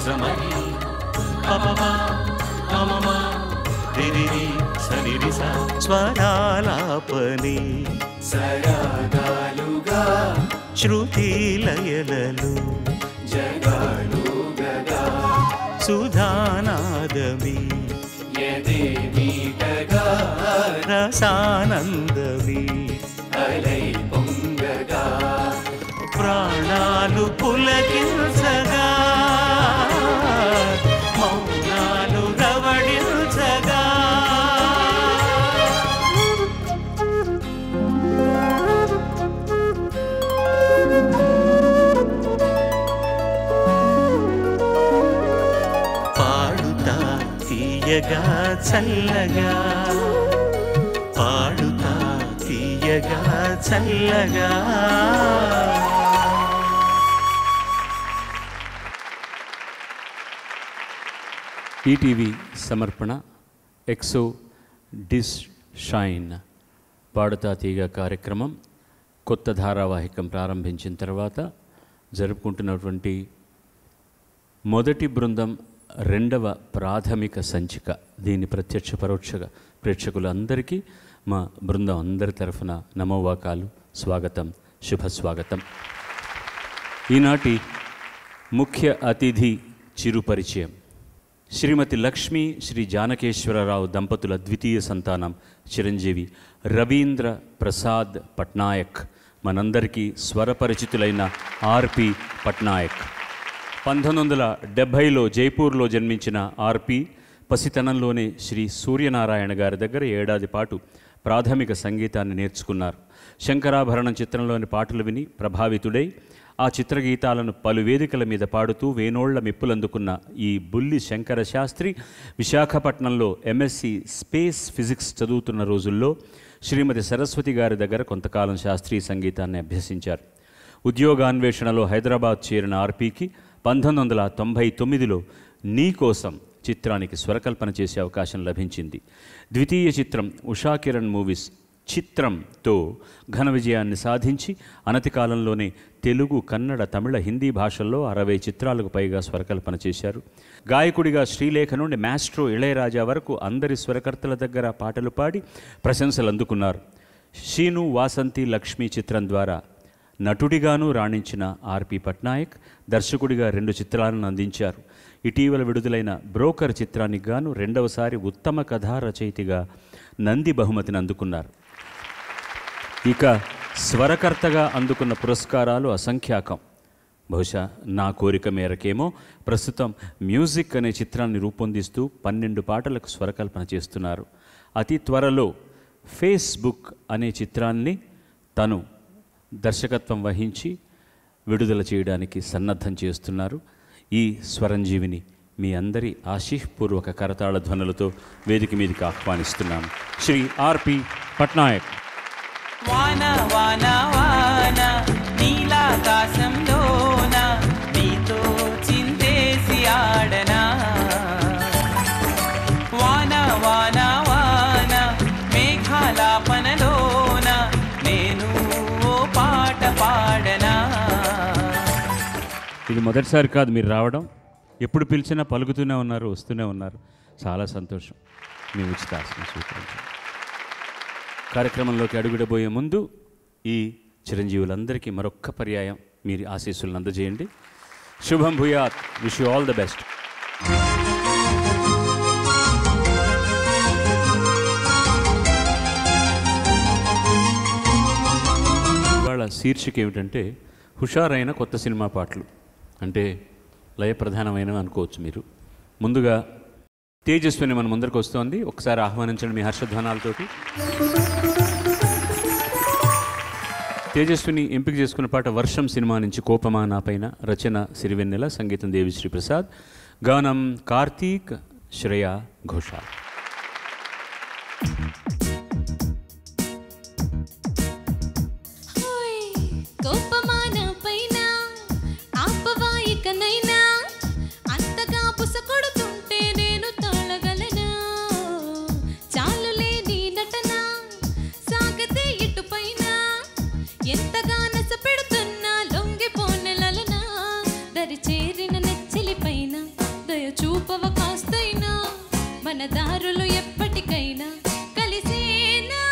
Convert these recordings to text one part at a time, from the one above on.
నిజమని పపమా మమమా రిరిరి సనిరిస స్వరాలాపని సరాగాలుగా శృతి లయలలు జగాలుగగా సుధానాదమి యదే మీటగా రసానందమి అలై పొంగగా ప్రాణాలు పులకించగా మౌనాలు రవళించగా పాడుతా తీయగా చల్లగా పాడుతా తీయగా చల్లగా. ఈటీవీ సమర్పణ ఎక్సో డిస్ షైన్ పాడుతా తీగ కార్యక్రమం కొత్త ధారావాహికం ప్రారంభించిన తర్వాత జరుపుకుంటున్నటువంటి మొదటి బృందం రెండవ ప్రాథమిక సంచిక. దీని ప్రత్యక్ష పరోక్ష ప్రేక్షకులందరికీ మా బృందం అందరి తరఫున నమోవాకాలు, స్వాగతం, శుభస్వాగతం. ఈనాటి ముఖ్య అతిథి చిరుపరిచయం. శ్రీమతి లక్ష్మీ శ్రీ జానకేశ్వరరావు దంపతుల ద్వితీయ సంతానం చిరంజీవి రవీంద్ర ప్రసాద్ పట్నాయక్, మనందరికీ స్వరపరిచితులైన ఆర్పి పట్నాయక్. 1970లో జైపూర్లో జన్మించిన ఆర్పి పసితనంలోనే శ్రీ సూర్యనారాయణ గారి దగ్గర ఏడాది పాటు ప్రాథమిక సంగీతాన్ని నేర్చుకున్నారు. శంకరాభరణం చిత్రంలోని పాటలు విని ప్రభావితుడై ఆ చిత్రగీతాలను పలు వేదికల మీద పాడుతూ వేనోళ్ల మెప్పులందుకున్న ఈ బుల్లి శంకర శాస్త్రి విశాఖపట్నంలో ఎంఎస్సి స్పేస్ ఫిజిక్స్ చదువుతున్న రోజుల్లో శ్రీమతి సరస్వతి గారి దగ్గర కొంతకాలం శాస్త్రీయ సంగీతాన్ని అభ్యసించారు. ఉద్యోగాన్వేషణలో హైదరాబాద్ చేరిన ఆర్పీకి 1999లో నీ కోసం చిత్రానికి స్వరకల్పన చేసే అవకాశం లభించింది. ద్వితీయ చిత్రం ఉషాకిరణ్ మూవీస్ చిత్రంతో ఘన విజయాన్ని సాధించి అనతి కాలంలోనే తెలుగు, కన్నడ, తమిళ, హిందీ భాషల్లో 60 చిత్రాలకు పైగా స్వరకల్పన చేశారు. గాయకుడిగా శ్రీలేఖ నుండి మాస్ట్రో ఇళయరాజా వరకు అందరి స్వరకర్తల దగ్గర పాటలు పాడి ప్రశంసలు అందుకున్నారు. శీను వాసంతి లక్ష్మి చిత్రం ద్వారా నటుడిగానూ రాణించిన ఆర్పి పట్నాయక్ దర్శకుడిగా 2 చిత్రాలను అందించారు. ఇటీవల విడుదలైన బ్రోకర్ చిత్రానికి గాను రెండవసారి ఉత్తమ కథా రచయితగా నంది బహుమతిని అందుకున్నారు. ఇక స్వరకర్తగా అందుకున్న పురస్కారాలు అసంఖ్యాకం. బహుశా నా కోరిక మేరకేమో ప్రస్తుతం మ్యూజిక్ అనే చిత్రాన్ని రూపొందిస్తూ 12 పాటలకు స్వరకల్పన చేస్తున్నారు. అతి త్వరలో ఫేస్బుక్ అనే చిత్రాన్ని తను దర్శకత్వం వహించి విడుదల చేయడానికి సన్నద్ధం చేస్తున్నారు. ఈ స్వరంజీవిని మీ అందరి ఆశీర్పూర్వక కరతాళ ధ్వనులతో వేదిక మీదకి ఆహ్వానిస్తున్నాను. శ్రీ ఆర్పి పట్నాయక్. వాన వాన వాన నీలాకాశంలోన నీతో చిందేసి ఆడనా, వాన వాన వాన మేఘాలాపనలోన నేను ఓ పాట పాడనా. ఇది మొదటిసారి కాదు మీరు రావడం, ఎప్పుడు పిలిచినా పలుకుతూనే ఉన్నారు, వస్తూనే ఉన్నారు. చాలా సంతోషం. మీ ఉచిత ఆశను స్వీకరించండి. కార్యక్రమంలోకి అడుగుడబోయే ముందు ఈ చిరంజీవులందరికీ మరొక్క పర్యాయం మీరు ఆశీస్సులను అందజేయండి. శుభం భూయాత్. Wish you all the best. ఇవాళ శీర్షిక ఏమిటంటే హుషారైన కొత్త సినిమా పాటలు. అంటే లయప్రధానమైనవి అనుకోవచ్చు మీరు. ముందుగా తేజస్విని మన ముందరికి వస్తోంది. ఒకసారి ఆహ్వానించండి మీ హర్షధ్వానాలతోటి. తేజస్విని ఎంపిక చేసుకున్న పాట వర్షం సినిమా నుంచి కోపమా నా పైన. రచన సిరివెన్నెల, సంగీతం దేవిశ్రీ ప్రసాద్, గానం కార్తీక్, శ్రేయా ఘోషాల్. చేరిన నెచ్చలి పైన దారులు ఎప్పటికైనా కలిసేనా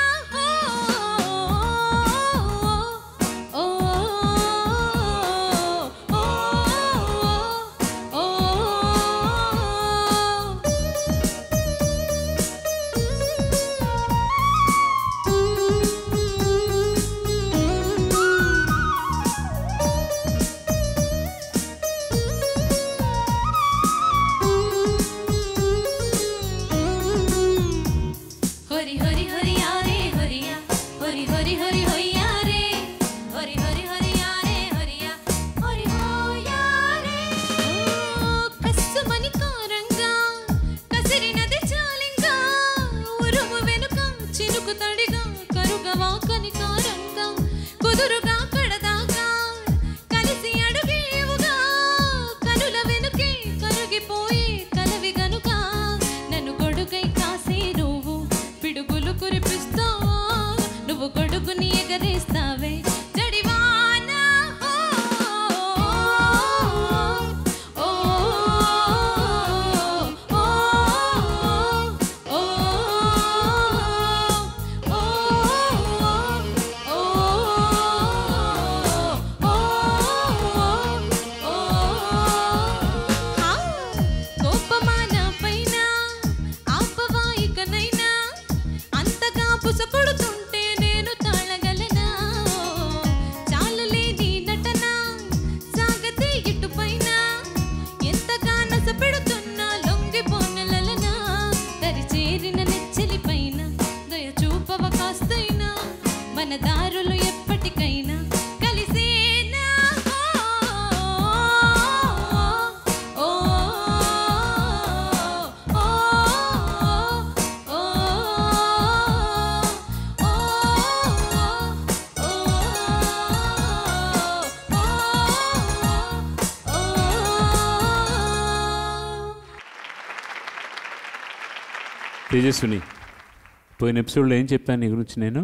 తేజస్విని, పోయిన ఎపిసోడ్లో ఏం చెప్పాను నీ గురించి నేను?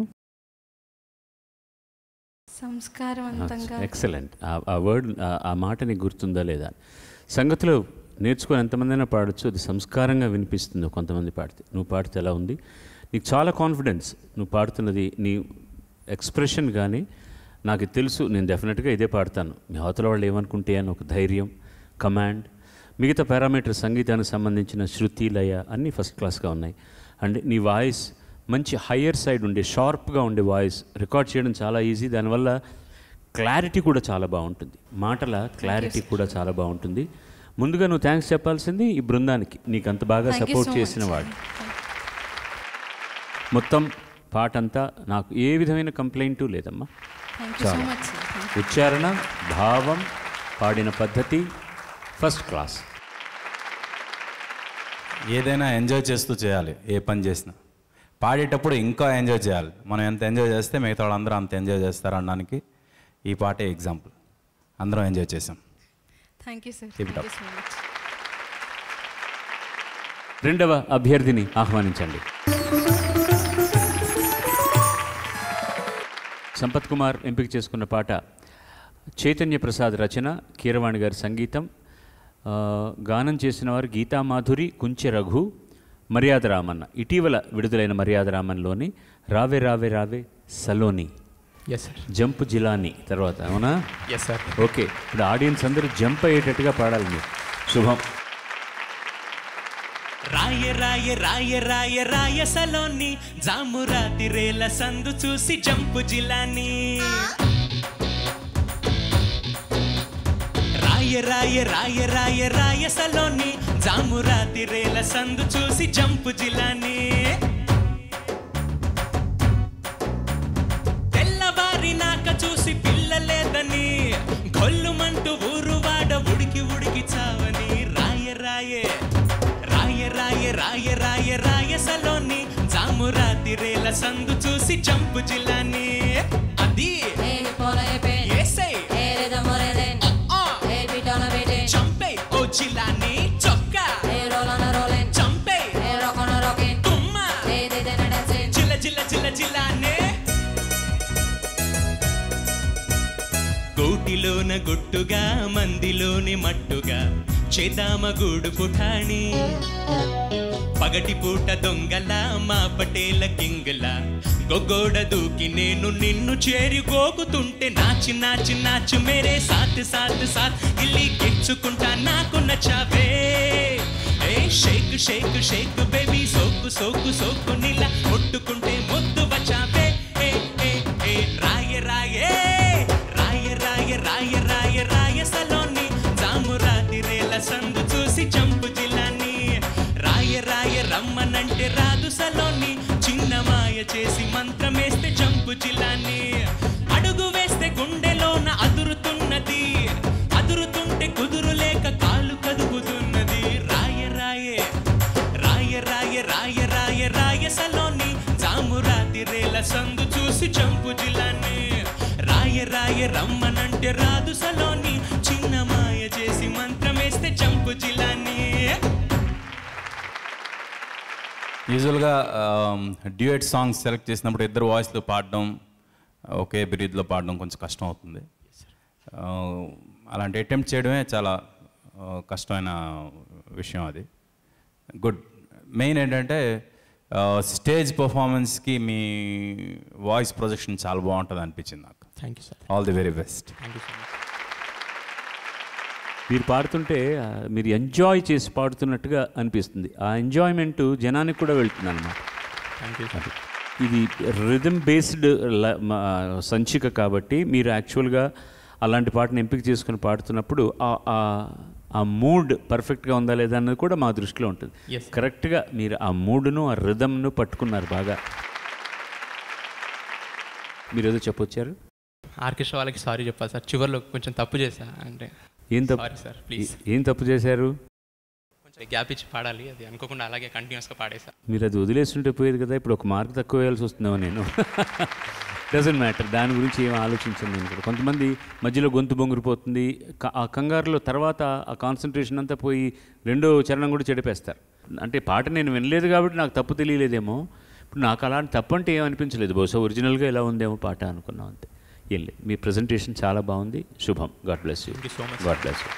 సంస్కారవంతంగా. ఎక్సలెంట్. ఆ వర్డ్, ఆ మాట నీకు గుర్తుందా లేదా? సంగతిలో నేర్చుకొని ఎంతమందైనా పాడచ్చు, అది సంస్కారంగా వినిపిస్తుంది కొంతమంది పాడితే. నువ్వు పాడితే ఎలా ఉంది? నీకు చాలా కాన్ఫిడెన్స్. నువ్వు పాడుతున్నది నీ ఎక్స్ప్రెషన్ కానీ నాకు తెలుసు, నేను డెఫినెట్గా ఇదే పాడతాను, మీ అవతల వాళ్ళు ఏమనుకుంటే అని ఒక ధైర్యం, కమాండ్, మిగతా పారామీటర్ సంగీతానికి సంబంధించిన శృతి, లయ అన్నీ ఫస్ట్ క్లాస్గా ఉన్నాయి. అండ్ నీ వాయిస్ మంచి హయ్యర్ సైడ్ ఉండే, షార్ప్గా ఉండే వాయిస్ రికార్డ్ చేయడం చాలా ఈజీ. దానివల్ల క్లారిటీ కూడా చాలా బాగుంటుంది, మాటల క్లారిటీ కూడా చాలా బాగుంటుంది. ముందుగా నువ్వు థ్యాంక్స్ చెప్పాల్సింది ఈ బృందానికి, నీకు అంత బాగా సపోర్ట్ చేసిన వాడు. మొత్తం పాట అంతా నాకు ఏ విధమైన కంప్లైంటు లేదమ్మా. చాలా ఉచ్చారణ, భావం, పాడిన పద్ధతి ఫస్ట్ క్లాస్. ఏదైనా ఎంజాయ్ చేస్తూ చేయాలి, ఏ పని చేసినా. పాడేటప్పుడు ఇంకా ఎంజాయ్ చేయాలి. మనం ఎంత ఎంజాయ్ చేస్తే మిగతా వాళ్ళందరూ అంత ఎంజాయ్ చేస్తారు అనడానికి ఈ పాటే ఎగ్జాంపుల్. అందరం ఎంజాయ్ చేసాం. Thank you sir. రెండవ అభ్యర్థిని ఆహ్వానించండి. సంపత్ కుమార్ ఎంపిక చేసుకున్న పాట చైతన్య ప్రసాద్ రచన, కీరవాణి గారి సంగీతం. గానం చేసిన వారు గీతామాధురి, కుంచె రఘు, మర్యాద రామన్న. ఇటీవల విడుదలైన మర్యాద రామన్లోని రావే రావే రావే సలోని, జంప్ జిలాని తర్వాత, అవునా? ఓకే, ఇప్పుడు ఆడియన్స్ అందరూ జంప్ అయ్యేటట్టుగా పాడాలి మీరు. శుభం. రాయ రాయ రాయ రాయ రాయ సలోని, జామురాతి రేల సందు చూసి జంపు జిలాని. రాయ రాయ రాయ రాయ రాయ సలోని, జామురాతి రేల సందు చూసి జంపు జిలాని. తెల్లవారి నాక చూసి పిల్లలేదని, గొల్లుమంటూ ఊరువాడ ఉడికి ఉడికి చావని. రాయ రాయే రాయ రాయ రాయ రాయ రాయ సలోని, జామురాతి రేల సందు చూసి జంపు జిలాని. అది చంపే ఓ జిలాని చొక్కా, చంపే తుమ్మ జిల జిల జిల జిలానే. కోటిలోన గుట్టుగా, మందిలోని మట్టుగా, చేదామగూడు పుఠాణి పగటి పూట దొంగల మా పటేల కింగల గొగ్గోడ దూకి నేను నిన్ను చేరి గోగుతుంటే నాచి నాచి నాచు మేరే సాత్ సాత్ సాత్ గిల్లి గిచ్చుకుంటా నాకు నచ్చావే ఏ షేక్ షేక్ షేక్ బేబీ సోకు సోకు సోకు నీలా ముట్టుకుంటే ముద్దు వచ్చావే ఏ ఏ ఏ రాయ రాయే రాయ రాయ రాయ రాయ రాయ సలోని జాము రాతిరేల సందు చూసి చంపు జిల్లాని రాయ రాయ రమ్మనంటే రాదు సలోని చిన్న మాయ చేసి మంత్రమేస్తే చంపు జిల్లాని అడుగు వేస్తే గుండెలోన అదురుతున్నది అదురుతుంటే కుదురు లేక కాలు కదుగుతున్నది రాయ రాయే రాయ రాయ రాయ రాయ రాయ సలోని జాము రాతిరేల సందు చూసి చంపు జిల్లాని రాయ రాయ రమ్మనంటే రాదు సలోని చిన్న మాయ చేసి మంత్రమేస్తే చంపు జిల్లాని యూజువల్గా డ్యూయట్ సాంగ్స్ సెలెక్ట్ చేసినప్పుడు ఇద్దరు వాయిస్లో పాడడం ఒకే బ్రీత్లో పాడడం కొంచెం కష్టం అవుతుంది. అలాంటి అటెంప్ట్ చేయడమే చాలా కష్టమైన విషయం. అది గుడ్. మెయిన్ ఏంటంటే స్టేజ్ పర్ఫార్మెన్స్కి మీ వాయిస్ ప్రొజెక్షన్ చాలా బాగుంటుంది అనిపించింది నాకు. Thank you sir. All the very best. Thank you so much. మీరు పాడుతుంటే మీరు ఎంజాయ్ చేసి పాడుతున్నట్టుగా అనిపిస్తుంది. ఆ ఎంజాయ్మెంట్ జనానికి కూడా వెళ్తుంది అన్నమాట. Thank you sir. ఇది రిథమ్ బేస్డ్ సంచిక కాబట్టి మీరు యాక్చువల్గా అలాంటి పాటను ఎంపిక చేసుకుని పాడుతున్నప్పుడు ఆ మూడ్ పర్ఫెక్ట్గా ఉందా లేదా అన్నది కూడా మా దృష్టిలో ఉంటుంది. కరెక్ట్గా మీరు ఆ మూడ్ను ఆ రిథమ్ను పట్టుకున్నారు బాగా. మీరు ఏదో చెప్పొచ్చారు. ఆర్కెస్ట్రా వాళ్ళకి సారీ చెప్పాలి సార్. చివరిలో కొంచెం తప్పు చేశా. అంటే ఏం తప్పు సార్ ప్లీజ్. ఏం తప్పు చేశారు? కొంచెం గ్యాప్ ఇచ్చి పాడాలి, అది అనుకోకుండా అలాగే కంటిన్యూస్గా పాడేసా. మీరు అది వదిలేస్తుంటే పోయేది కదా. ఇప్పుడు ఒక మార్క్ తక్కువ వేయాల్సి వస్తుందేమో నేను. డజంట్ మ్యాటర్, దాని గురించి ఏం ఆలోచించండి. నేను కూడా కొంతమంది మధ్యలో గొంతు బొంగురిపోతుంది, ఆ కంగారులో తర్వాత ఆ కాన్సన్ట్రేషన్ అంతా పోయి రెండో చరణం కూడా చెడిపేస్తారు. అంటే పాట నేను వినలేదు కాబట్టి నాకు తప్పు తెలియలేదేమో. ఇప్పుడు నాకు అలాంటి తప్పు అంటే ఏమనిపించలేదు. బహుశా ఒరిజినల్గా ఎలా ఉందేమో పాట అనుకున్నాం అంతే. ఏం లేదు, మీ ప్రజెంటేషన్ చాలా బాగుంది. శుభం. God bless you. God bless you.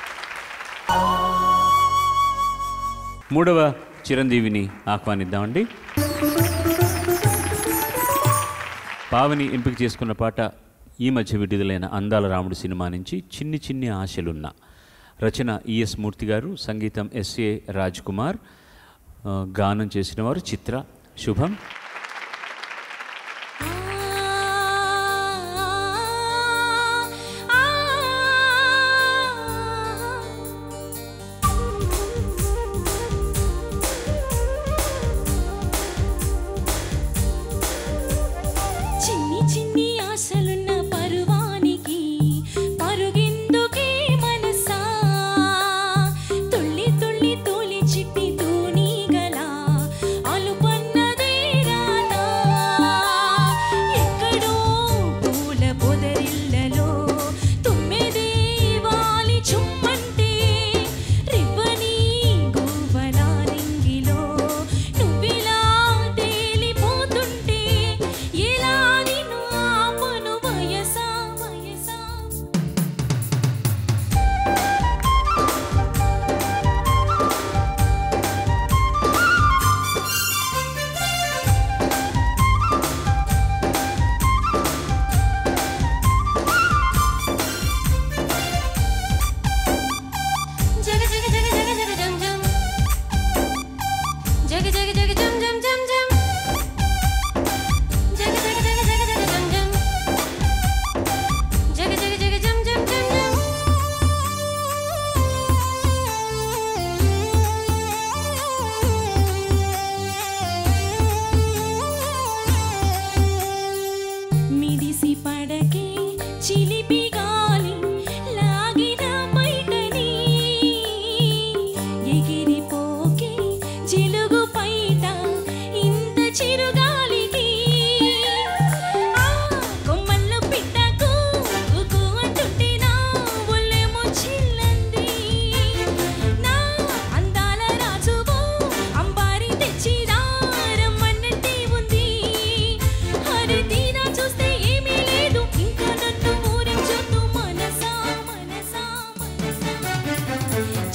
మూడవ చిరంజీవిని ఆహ్వానిద్దామండి. పావని ఎంపిక చేసుకున్న పాట ఈ మధ్య విడుదలైన అందాల రాముడు సినిమా నుంచి చిన్ని చిన్ని ఆశలున్న. రచన ఈఎస్ మూర్తి గారు, సంగీతం ఎస్ఏ రాజ్ కుమార్, గానం చేసిన వారు చిత్ర. శుభం.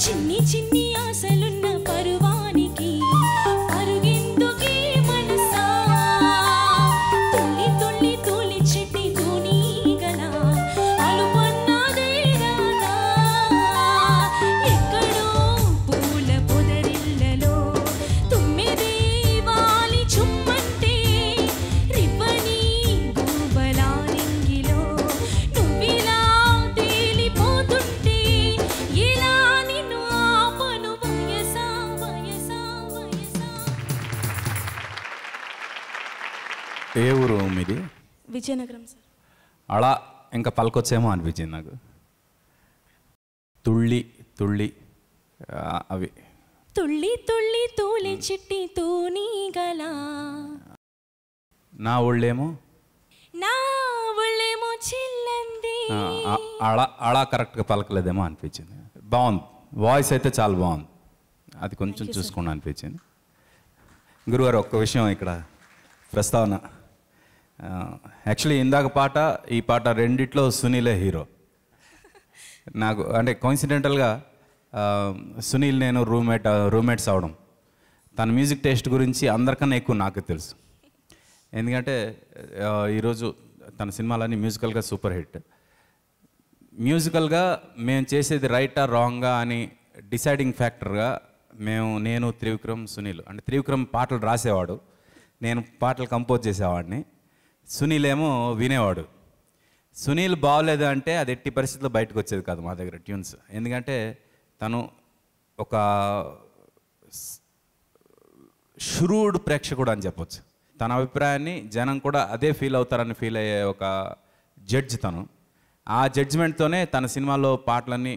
చిన్ని ఏ ఊరు మీది? విజయనగరం సార్. అలా ఇంకా పలకొచ్చేమో అనిపించింది నాకు. తుళ్ళి తుళ్ళి అవి తుళ్ళి తుళ్ళి తూలి చిట్టి తూనీగల నా ఊళ్ళేమో నా ఊళ్ళేమో చిల్లంది. అలా కరెక్ట్గా పలకలేదేమో అనిపించింది. బాగుంది, వాయిస్ అయితే చాలా బాగుంది, అది కొంచెం చూసుకోండి అనిపించింది. గురుగారు ఒక్క విషయం ఇక్కడ ప్రస్తావన. యాక్చువల్లీ ఇందాక పాట ఈ పాట రెండిట్లో సునీలే హీరో. నాకు అంటే కోయిన్సిడెంటల్గా సునీల్ నేను రూమ్మేట్స్ అవడం, తన మ్యూజిక్ టేస్ట్ గురించి అందరికన్నా ఎక్కువ నాకు తెలుసు. ఎందుకంటే ఈరోజు తన సినిమాలన్నీ మ్యూజికల్గా సూపర్ హిట్. మ్యూజికల్గా మేము చేసేది రైటా రాంగా అని డిసైడింగ్ ఫ్యాక్టర్గా నేను త్రివిక్రమ్ సునీల్. అంటే త్రివిక్రమ్ పాటలు రాసేవాడు, నేను పాటలు కంపోజ్ చేసేవాడిని, సునీల్ ఏమో వినేవాడు. సునీల్ బాగోలేదు అంటే అది ఎట్టి పరిస్థితుల్లో బయటకు వచ్చేది కాదు మా దగ్గర ట్యూన్స్. ఎందుకంటే తను ఒక షురూడ్ ప్రేక్షకుడు అని చెప్పొచ్చు. తన అభిప్రాయాన్ని జనం కూడా అదే ఫీల్ అవుతారని ఫీల్ అయ్యే ఒక జడ్జ్ తను. ఆ జడ్జిమెంట్తోనే తన సినిమాలో పాటలన్నీ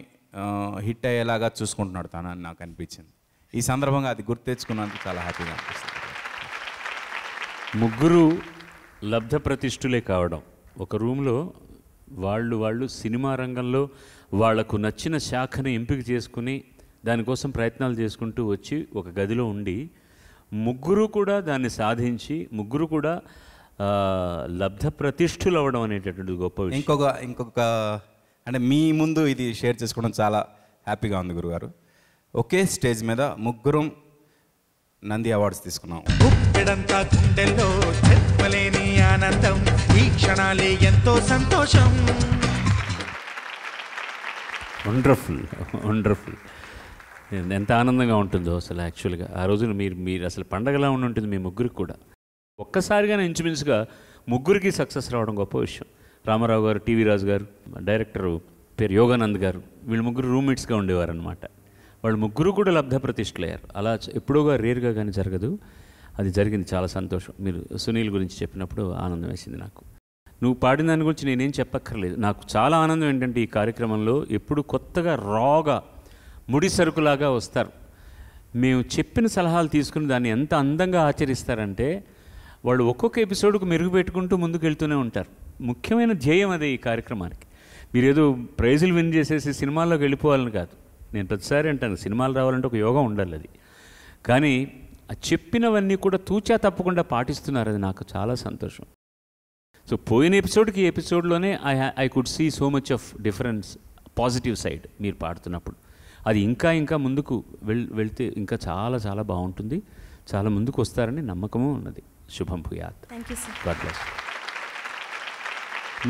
హిట్ అయ్యేలాగా చూసుకుంటున్నాడు తను అని నాకు అనిపించింది. ఈ సందర్భంగా అది గుర్తు తెచ్చుకున్నందుకు చాలా హ్యాపీగా అనిపిస్తుంది. ముగ్గురు లబ్ధ ప్రతిష్ఠులే కావడం, ఒక రూమ్లో వాళ్ళు సినిమా రంగంలో వాళ్లకు నచ్చిన శాఖను ఎంపిక చేసుకుని దానికోసం ప్రయత్నాలు చేసుకుంటూ వచ్చి ఒక గదిలో ఉండి ముగ్గురు కూడా దాన్ని సాధించి ముగ్గురు కూడా లబ్ధ ప్రతిష్ఠులు అవ్వడం అనేటటువంటి గొప్ప విషయం. ఇంకొక అంటే మీ ముందు ఇది షేర్ చేసుకోవడం చాలా హ్యాపీగా ఉంది గురుగారు. ఒకే స్టేజ్ మీద ముగ్గురం నంది అవార్డ్స్ తీసుకున్నాం. గుప్పెడంతా గుండెల్లో చెప్పలేని ఆనందం, ఈ క్షణాలే ఎంతో సంతోషం. వండర్ఫుల్ ఎంత ఆనందంగా ఉంటుందో అసలు. యాక్చువల్గా ఆ రోజున మీరు అసలు పండగలా ఉంటుంది మీ ముగ్గురికి కూడా. ఒక్కసారిగానే ఇంచుమించుగా ముగ్గురికి సక్సెస్ రావడం గొప్ప విషయం. రామారావు గారు, టీవీ రాజు గారు, డైరెక్టరు పేరు యోగానంద్ గారు, వీళ్ళు ముగ్గురు రూమ్మేట్స్గా ఉండేవారు అనమాట. వాళ్ళు ముగ్గురు కూడా లబ్ధ ప్రతిష్ఠులయ్యారు. అలా ఎప్పుడోగా రేర్గా కానీ జరగదు, అది జరిగింది. చాలా సంతోషం. మీరు సునీల్ గురించి చెప్పినప్పుడు ఆనందం వేసింది నాకు. నువ్వు పాడిన దాని గురించి నేనేం చెప్పక్కర్లేదు. నాకు చాలా ఆనందం ఏంటంటే ఈ కార్యక్రమంలో ఎప్పుడు కొత్తగా రాగా ముడి సరుకులాగా వస్తారు. మేము చెప్పిన సలహాలు తీసుకుని దాన్ని ఎంత అందంగా ఆచరిస్తారంటే వాళ్ళు ఒక్కొక్క ఎపిసోడ్కు మెరుగు పెట్టుకుంటూ ముందుకు వెళ్తూనే ఉంటారు. ముఖ్యమైన ధ్యేయం అదే ఈ కార్యక్రమానికి. మీరు ఏదో ప్రైజులు విన్ చేసేసి సినిమాల్లోకి వెళ్ళిపోవాలని కాదు. నేను ప్రతిసారి అంటాను, సినిమాలు రావాలంటే ఒక యోగం ఉండాలి. అది కానీ ఆ చెప్పినవన్నీ కూడా తూచా తప్పకుండా పాటిస్తున్నారు. అది నాకు చాలా సంతోషం. సో పోయిన ఎపిసోడ్కి ఈ ఎపిసోడ్లోనే I could see so much of difference, positive side మీరు పాడుతున్నప్పుడు. అది ఇంకా ముందుకు వెళ్తే ఇంకా చాలా బాగుంటుంది. చాలా ముందుకు వస్తారని నమ్మకము ఉన్నది. శుభం భూయాత్. God bless.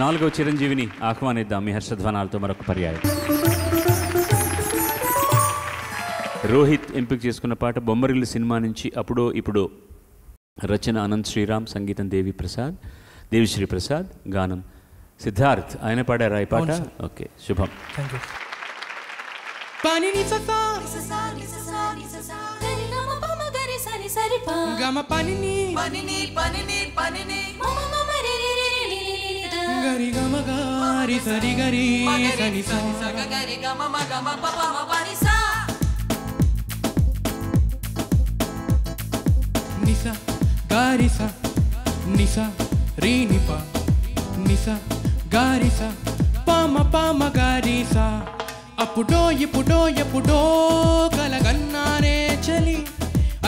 4వ చిరంజీవిని ఆహ్వానిద్దాం మీ హర్షధ్వానాలతో మరొక పర్యాయం. రోహిత్ ఎంపిక చేసుకున్న పాట బొమ్మరిల్లు సినిమా నుంచి అప్పుడో ఇప్పుడో. రచన అనంత్ శ్రీరామ్, సంగీతం దేవిశ్రీ ప్రసాద్, గానం సిద్ధార్థ్. ఆయన పాడారా ఈ పాట? ఓకే, శుభం. నిసా గారిసా నిసా రీనిపా నిసా గారిసా పామ గారిసా. అప్పుడో ఎప్పుడో కలగన్నానే చలి,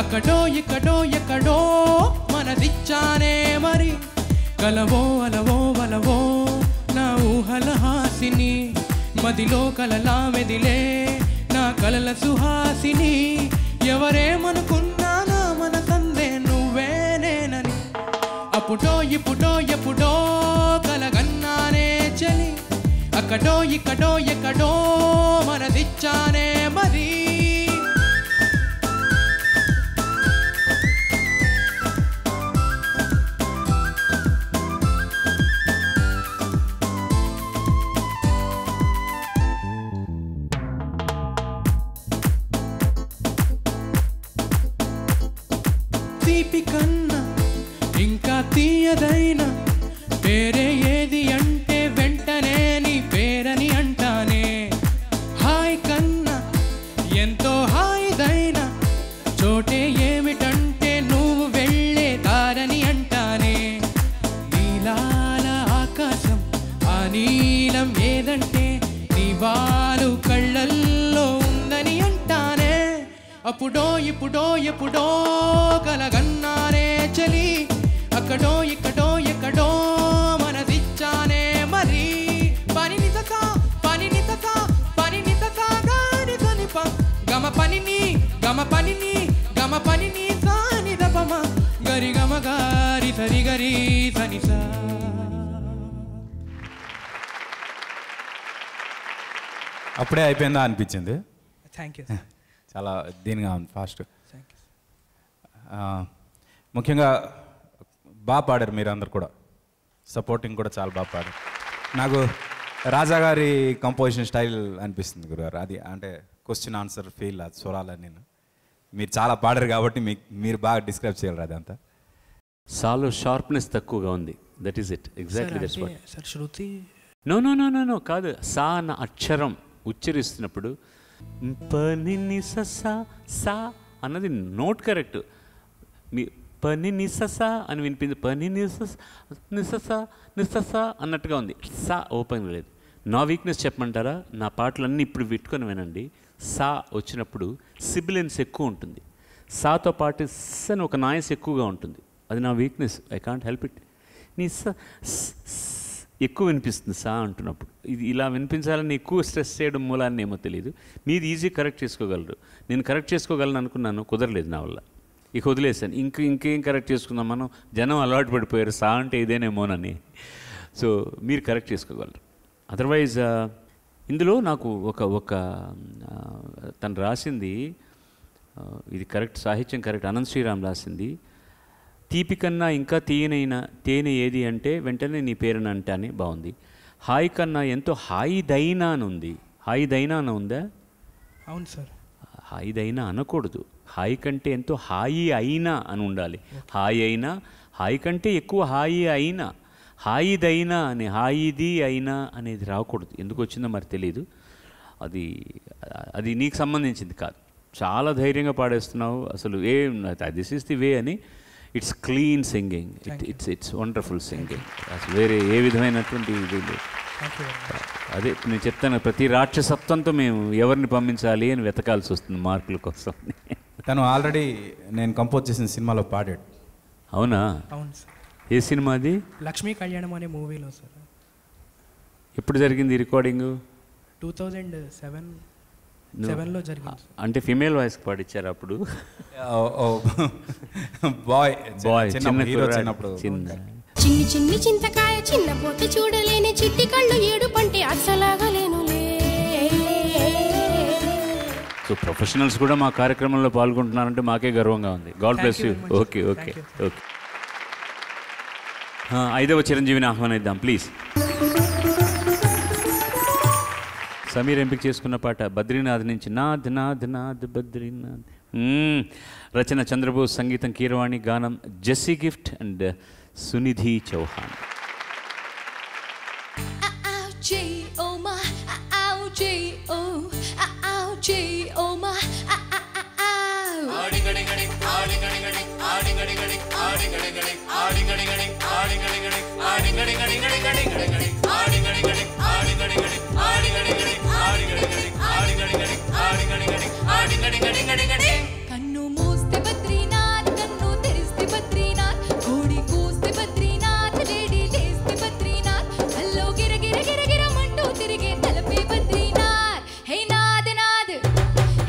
అక్కడో ఎక్కడో మనదిచ్చానే మరి. కలవో అలవో నా ఊహల హాసిని, మదిలో కలలా మెదిలే నా కలల సుహాసిని. ఎవరేమనుకున్నా నా మనసందే నువ్వేనేనని. అప్పుడో ఎప్పుడో కలగన్నానే చలి, అక్కడో ఎక్కడో మనదిచ్చానే మరి. తీపి కన్నా ఇంకా తీయదైన పేరే ఏది అంటే వెంటనే నీ పేరని అంటానే. హాయ్ కన్నా ఎంతో హాయిదైన చోటే ఏమిటంటే నువ్వు వెళ్ళే దారని అంటానే. నీలాల ఆకాశం ఆ నీలం ఏదంటే నీ వాలు కళ్ళల్లో ఉందని అంటానే. అప్పుడో ఇప్పుడో ఎప్పుడో కలగన్నానే చలి, అక్కడో ఇక్కడో ఎక్కడో మనదిచ్చానే మరి. పని నితక పని నితక పని నితక గాని సనిప గమ పనిని గమ పనిని గమ పనిని సాని దపమ గరి గమ గారి సరి గరి సనిసా. అప్పుడే అయిపోయిందా అనిపించింది. Thank you. చాలా దీనిగా ఉంది ఫాస్ట్. ముఖ్యంగా బాగా పాడారు మీరందరు కూడా, సపోర్టింగ్ కూడా చాలా బాగా పాడారు. నాకు రాజా గారి కంపోజిషన్ స్టైల్ అనిపిస్తుంది గురుగారు. అది అంటే క్వశ్చన్ ఆన్సర్ ఫీల్ అది స్వరాలని నేను మీరు చాలా పాడారు కాబట్టి మీరు బాగా డిస్క్రైబ్ చేయాలి అదంతా. సాలో షార్ప్నెస్ తక్కువగా ఉంది. That is it exactly that's what. Sir శృతి no no no no no కాదు. సా అన్న అక్షరం ఉచ్చరిస్తున్నప్పుడు పని నిససా సా అన్నది నోట్ కరెక్ట్. మీ పని నిససా అని వినిపింది. పని నిససా నిససా అన్నట్టుగా ఉంది. సా ఓపెన్ లేదు. నా వీక్నెస్ చెప్పమంటారా? నా పాటలన్నీ ఇప్పుడు పెట్టుకొని వినండి. సా వచ్చినప్పుడు సిబిలెన్స్ ఎక్కువ ఉంటుంది. సాతో పాటు స్ అని ఒక నాయిస్ ఎక్కువగా ఉంటుంది. అది నా weakness. I can't help it. నీ ఎక్కువ వినిపిస్తుంది సా అంటున్నప్పుడు. ఇది ఇలా వినిపించాలని ఎక్కువ స్ట్రెస్ చేయడం మూలాన్ని ఏమో తెలియదు. మీది ఈజీ కరెక్ట్ చేసుకోగలరు. నేను కరెక్ట్ చేసుకోగలను అనుకున్నాను, కుదరలేదు నా వల్ల. ఇక వదిలేసాను. ఇంకేం కరెక్ట్ చేసుకుందాం మనం, జనం అలవాటు పడిపోయారు సా అంటే ఇదేనేమోనని. సో మీరు కరెక్ట్ చేసుకోగలరు. అదర్వైజ్ ఇందులో నాకు ఒక తను రాసింది, ఇది కరెక్ట్ సాహిత్యం కరెక్ట్, అనంత్ శ్రీరామ్ రాసింది. తీపి కన్నా ఇంకా తీయనైన తేనె ఏది అంటే వెంటనే నీ పేరుని అంటానే. బాగుంది. హాయి కన్నా ఎంతో హాయిదైనా అని ఉంది. హాయిదైనా అని ఉందా? అవును సార్. హాయిదైనా అనకూడదు. హాయి కంటే ఎంతో హాయి అయినా అని ఉండాలి. హాయి అయినా, హాయి కంటే ఎక్కువ హాయి అయినా, హాయిదైనా అని హాయిది అయినా అనేది రాకూడదు. ఎందుకు వచ్చిందో మరి తెలియదు. అది నీకు సంబంధించింది కాదు. చాలా ధైర్యంగా పాడేస్తున్నావు. అసలు దిస్ ఈస్ ది వే అని. It's clean singing. It's wonderful singing. అసలు వేరే ఏ విధమైనటువంటి ఇది లేదు. అదే నేను చెప్తాను, ప్రతి రాక్షసత్వంతో మేము ఎవరిని పంపించాలి అని వెతకాల్సి వస్తుంది మార్కుల కోసం. తను ఆల్రెడీ నేను కంపోజ్ చేసిన సినిమాలో పాడాడు. అవునా? అవును సార్. ఏ సినిమా అది? లక్ష్మీ కళ్యాణం అనే మూవీలో సార్. ఎప్పుడు జరిగింది రికార్డింగ్? 2007లో జరిగింది. అంటే ఫీమేల్ వాయిస్ పాడిచ్చారు అప్పుడు? బాయ్ చిన్న హీరో చిన్నప్పుడు. చిన్ని చిన్ని చింతకాయ చిన్న పోత చూడలేని చిట్టి కళ్ళు ఏడు పంటే అస్సలాగలేనులే. సో ప్రొఫెషనల్స్ కూడా మా కార్యక్రమంలో పాల్గొంటున్నారంటే మాకే గర్వంగా ఉంది. God bless you. Okay okay okay. 5వ చిరంజీవిని ఆహ్వానిద్దాం ప్లీజ్. సమీర్ ఎంపిక చేసుకున్న పాట బద్రీనాథ్ నుంచి. నాథ్ నాథ్ నాథ్ బద్రీనాథ్. రచన చంద్రబోస్, సంగీతం కీరవాణి, గానం జెస్సీ గిఫ్ట్ అండ్ సునిధి చౌహాన్. కన్ను మూస్తే బద్రీనాథ్, కన్ను తెరిస్తే బద్రీనాథ్, కోడి కూస్తే బద్రీనాథ్, లేడీ లేస్తే బద్రీనాథ్, అల్లో గిర గిర గిర గిరమంటూ తిరిగే తలపే బద్రీనాథ్. హే నాథ్ నాథ్,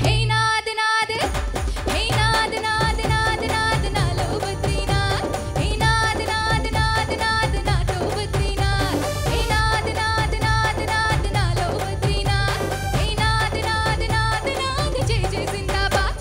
హే నాథ్ నాథ్, హే నాథ్ నాథ్ నాథ్ నాథ్ నాలో బద్రీనాథ్, హే నాథ్ నాథ్ నాథ్ నాథ్ నాతో బద్రీనాథ్, హే నాథ్ నాథ్ నాథ్ నాథ్ నాలో బద్రీనాథ్, హే నాథ్ నాథ్ నాథ్ నాథ్ జై జై జిందాబాద్.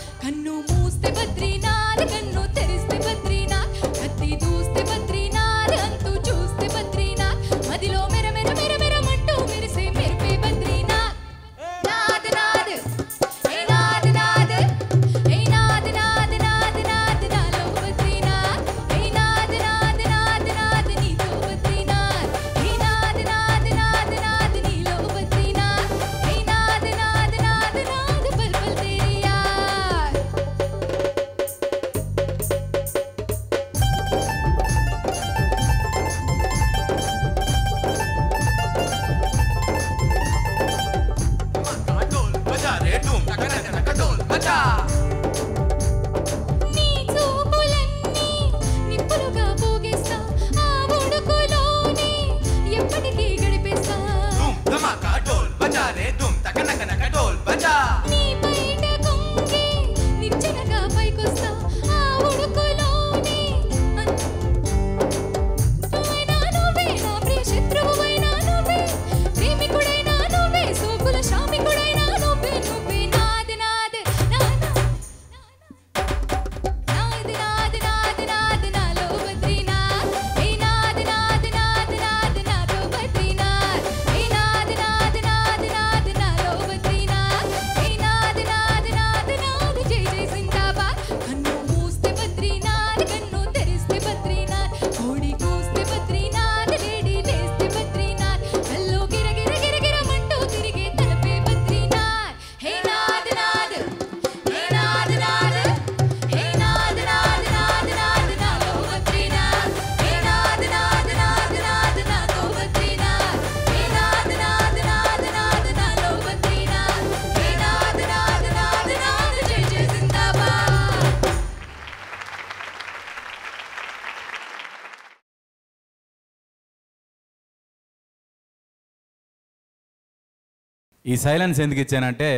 ఈ సైలెన్స్ ఎందుకు ఇచ్చానంటే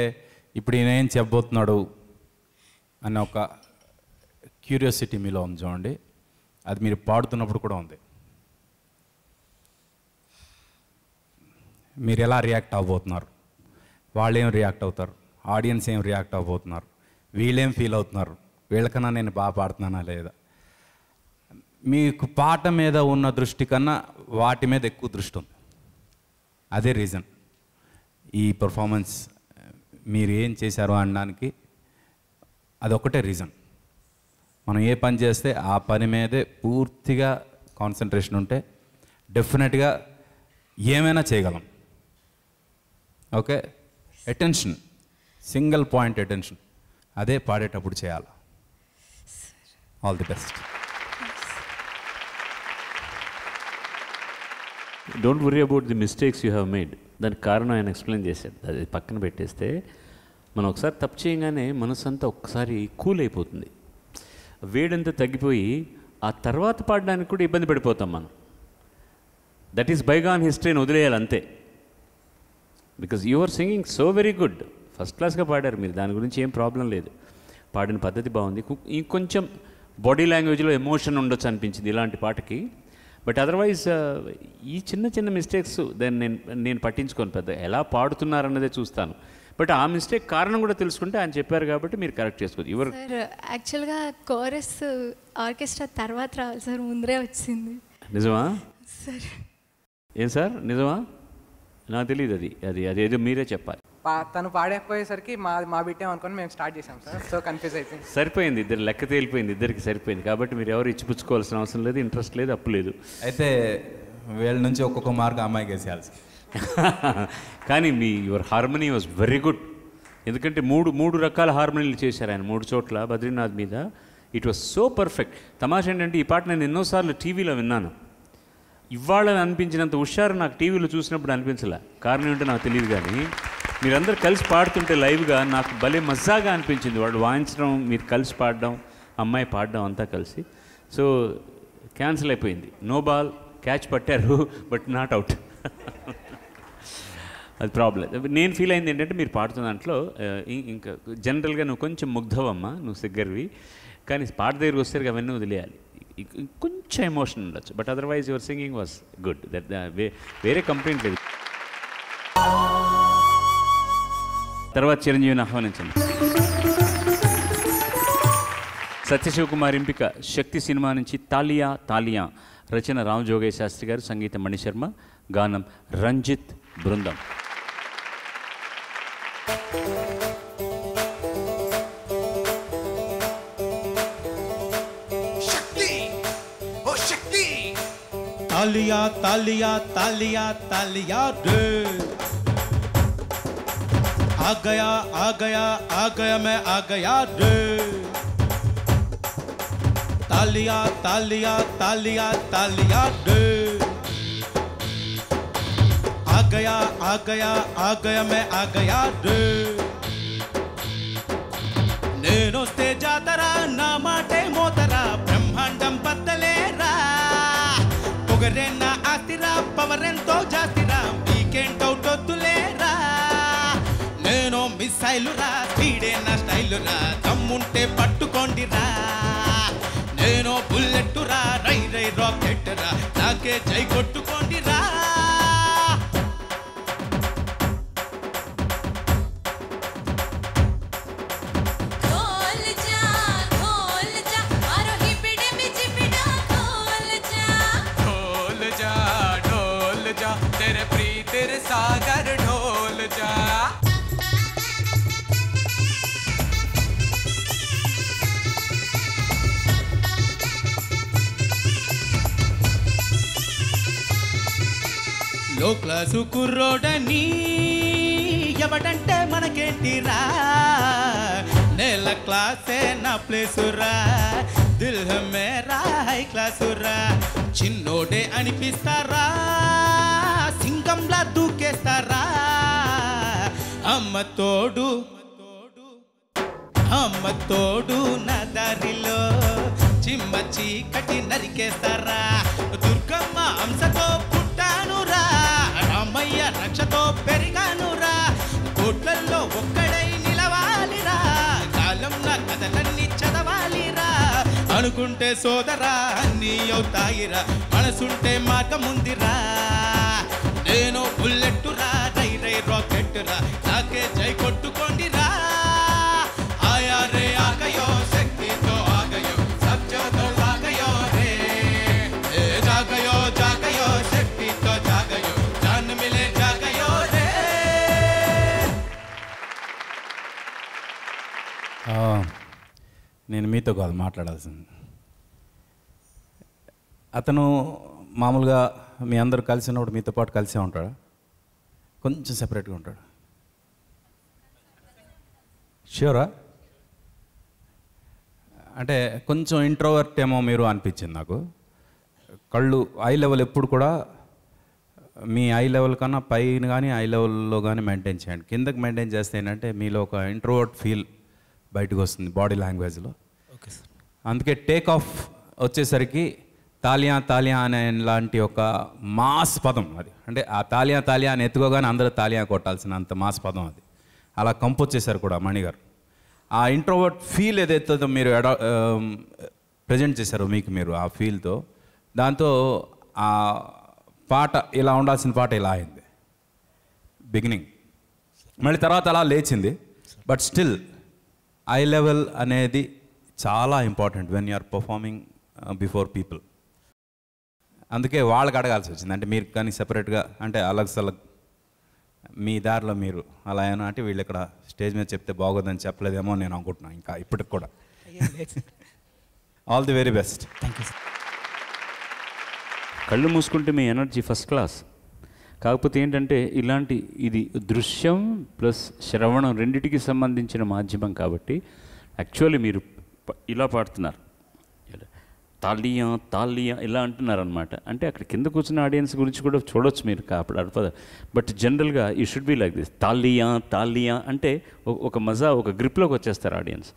ఇప్పుడు ఈయన ఏం చెప్పబోతున్నాడు అన్న ఒక క్యూరియాసిటీ మీలో ఉంది చూడండి, అది మీరు పాడుతున్నప్పుడు కూడా ఉంది. మీరు ఎలా రియాక్ట్ అవ్వబోతున్నారు, వాళ్ళు ఏం రియాక్ట్ అవుతారు, ఆడియన్స్ ఏం రియాక్ట్ అవ్వబోతున్నారు, వీళ్ళేం ఫీల్ అవుతున్నారు, వీళ్ళకన్నా నేను బాగా పాడుతున్నానా లేదా. మీకు పాట మీద ఉన్న దృష్టి కన్నా వాటి మీద ఎక్కువ దృష్టి ఉంది. అదే రీజన్ ఈ పర్ఫార్మెన్స్ మీరు ఏం చేశారు అనడానికి అదొక్కటే రీజన్. మనం ఏ పని చేస్తే ఆ పని మీదే పూర్తిగా కాన్సన్ట్రేషన్ ఉంటే డెఫినెట్గా ఏమైనా చేయగలం. Okay, attention, single point attention, అదే పాడేటప్పుడు చేయాలి. All the best. Don't worry about the mistakes you have made. దానికి కారణం ఆయన ఎక్స్ప్లెయిన్ చేశాడు. అది పక్కన పెట్టేస్తే మనం ఒకసారి తప్పు చేయగానే మనసు అంతా ఒక్కసారి కూల్ అయిపోతుంది, వేడంతా తగ్గిపోయి ఆ తర్వాత పాడడానికి కూడా ఇబ్బంది పడిపోతాం మనం. దట్ ఈస్ బైగాన్ హిస్టరీ అని వదిలేయాలి అంతే. Because you are singing so very good, first క్లాస్గా పాడారు మీరు, దాని గురించి ఏం ప్రాబ్లం లేదు. పాడిన పద్ధతి బాగుంది. ఇంకొంచెం బాడీ లాంగ్వేజ్లో ఎమోషన్ ఉండొచ్చు అనిపించింది ఇలాంటి పాటకి. బట్ అదర్వైజ్ ఈ చిన్న చిన్న మిస్టేక్స్ దాన్ని నేను పట్టించుకోను, పెద్ద ఎలా పాడుతున్నారన్నదే చూస్తాను. బట్ ఆ మిస్టేక్ కారణం కూడా తెలుసుకుంటే ఆయన చెప్పారు కాబట్టి మీరు కరెక్ట్ చేసుకోవచ్చు. ఎవరు సార్ యాక్చువల్గా కోరస్ ఆర్కెస్ట్రా తర్వాత రావాలి సార్, ముందరే వచ్చింది. నిజమా సార్? ఏం సార్ నిజమా? నాకు తెలియదు. అదేదో మీరే చెప్పాలి. తను పాడకపోయేసరికి మా బిట్టే అనుకొని మేము స్టార్ట్ చేసాం సార్. సో కన్ఫ్యూజ్ అయిపోయింది. సరిపోయింది, ఇద్దరు లెక్క తేలిపోయింది, ఇద్దరికి సరిపోయింది. కాబట్టి మీరు ఎవరు ఇచ్చిపుచ్చుకోవాల్సిన అవసరం లేదు, ఇంట్రెస్ట్ లేదు, అప్పు లేదు. అయితే వీళ్ళ నుంచి ఒక్కొక్క మార్క్ అమ్మాయికి వేసేయాల్సి. కానీ your harmony was very good. ఎందుకంటే మూడు రకాల హార్మనీలు చేశారు ఆయన 3 చోట్ల బద్రీనాథ్ మీద. It was so perfect. తమాషా ఏంటంటే ఈ పాట నేను ఎన్నోసార్లు టీవీలో విన్నాను, ఇవాళ అనిపించినంత హుషారు నాకు టీవీలో చూసినప్పుడు అనిపించలే. కారణం ఏంటో నాకు తెలియదు, కానీ మీరందరూ కలిసి పాడుతుంటే లైవ్గా నాకు భలే మజాగా అనిపించింది. వాళ్ళు వాయించడం, మీరు కలిసి పాడడం, అమ్మాయి పాడడం అంతా కలిసి. సో క్యాన్సిల్ అయిపోయింది. నో బాల్, క్యాచ్ పట్టారు బట్ నాట్ అవుట్. అది ప్రాబ్లం. నేను ఫీల్ అయింది ఏంటంటే మీరు పాడుతున్న దాంట్లో ఇంకా జనరల్గా నువ్వు కొంచెం ముగ్ధవమ్మా, నువ్వు సిగ్గర్వి, కానీ పాట దగ్గరికి వస్తే అవన్నీ వదిలేయాలి, కొంచెం ఎమోషన్ ఉండొచ్చు. But otherwise your singing was good. వేరే కంప్లైంట్ లేదు. తర్వాత చిరంజీవిని ఆహ్వానించండి. సత్యశివకుమార్ ఎంపిక శక్తి సినిమా నుంచి తాలియా తాలియా, రచన రామ్ జోగయ్య శాస్త్రి గారు, సంగీతం మణిశర్మ, గానం రంజిత్ బృందం. तालिया तालिया तालिया तालिया रे, आ गया आ गया आ गया मैं आ गया रे, तालिया तालिया तालिया तालिया रे, आ गया आ गया आ गया मैं आ गया रे, నేనొస్తే జాతర నా మాటే మోతరా, బ్రహ్మాండం బద్దలేరా, పొగరేనా ఆస్తిరా, పవరెంతో జాతిరా, వీకెండ్ అవుట్ వద్దులేరా, నేను మిస్సైలురా, స్పీడే నా స్టైలురా, దమ్ముంటే పట్టుకోండిరా, నేను బుల్లెట్టురా, రై రై రాకెట్టురా, నాకే జై కొట్టుకోండిరా. तेरे प्रीत तेरे सागर ढोल जा, లో క్లాసు కుర్రోడని ఎవడంటే మనకేంటిరా, నేల క్లాసే నా ప్లేసురా, దిల్ మేరా హై క్లాసురా, చిన్నోడే అనిపిస్తారా, సింగంలా దూకేస్తారా, అమ్మ తోడు నా దారిలో చిమ్మ చీకటి నరికేస్తారా, దుర్గమ్మ అంశతో పుట్టానురా, రామయ్య రక్షతో పెరిగానురా, కోట్లల్లో ఒక్కడై నిలవాలిరా కాలం నా కథలన్నీ చదవాలిరా అనుకుంటే సోదరా అన్నీ అవుతాయిరా మనసుంటే మార్గముందిరా నేను బుల్లెట్టురా రై రై రాకెట్టురా నాకే జై కొట్టుకోండిరా ఆయా రే ఆగయో శక్తితో ఆగయో సబ్జతో ఆగయో రే జాగయో జాగయో శక్తితో జాగయో జాన్ మిలే జాగయో రే. నేను మీతో కాదు మాట్లాడాల్సింది. అతను మామూలుగా మీ అందరూ కలిసి ఉన్నప్పుడు మీతో పాటు కలిసే ఉంటాడా? కొంచెం సెపరేట్గా ఉంటాడు. ష్యూరా? అంటే కొంచెం ఇంట్రోవర్ట్ ఏమో మీరు అనిపించింది నాకు. కళ్ళు ఐ లెవెల్ ఎప్పుడు కూడా మీ ఐ లెవెల్ కన్నా పైన కానీ ఐ లెవెల్లో కానీ మెయింటైన్ చేయండి. కిందకి మెయింటైన్ చేస్తే ఏంటంటే మీలో ఒక ఇంట్రోవర్ట్ ఫీల్ బయటకు వస్తుంది బాడీ లాంగ్వేజ్లో. Okay sir. అందుకే టేక్ ఆఫ్ వచ్చేసరికి తాలియా తాలియా అనే లాంటి ఒక మాస్ పదం అది. అంటే ఆ తాలియా తాలియా అని ఎత్తుకోగానే అందరూ తాలియా కొట్టాల్సిన అంత మాస్ పదం అది. అలా కంపోజ్ చేశారు కూడా మణిగారు. ఆ ఇంట్రోవర్ట్ ఫీల్ ఏదైతే మీరు ప్రజెంట్ చేశారో మీకు మీరు ఆ ఫీల్తో, దాంతో ఆ పాట ఇలా ఉండాల్సిన పాట ఇలా అయింది బిగినింగ్. మళ్ళీ తర్వాత అలా లేచింది. బట్ స్టిల్ ఐ లెవెల్ అనేది చాలా important when you are performing before people. అందుకే వాళ్ళకి అడగాల్సి వచ్చింది. అంటే మీరు కానీ సెపరేట్గా అంటే అలగ్ సలగ్ మీ దారిలో మీరు అలా ఏమన్నా అంటే వీళ్ళు ఇక్కడ స్టేజ్ మీద చెప్తే బాగోదని చెప్పలేదేమో నేను అనుకుంటున్నాను ఇంకా ఇప్పటికి కూడా. All the very best. Thank you sir. కళ్ళు మూసుకుంటే మీ ఎనర్జీ ఫస్ట్ క్లాస్. కాకపోతే ఏంటంటే ఇలాంటి ఇది దృశ్యం ప్లస్ శ్రవణం రెండిటికి సంబంధించిన మాధ్యమం కాబట్టి యాక్చువల్లీ మీరు ఇలా పాడుతున్నారు, తాళియా తాళియా ఇలా అంటున్నారనమాట. అంటే అక్కడ కింద కూర్చున్న ఆడియన్స్ గురించి కూడా చూడొచ్చు మీరు అప్పుడు అడపద. బట్ జనరల్గా you should be like this, తాళియా తాళియా అంటే ఒక మజా, ఒక గ్రిప్లోకి వచ్చేస్తారు ఆడియన్స్.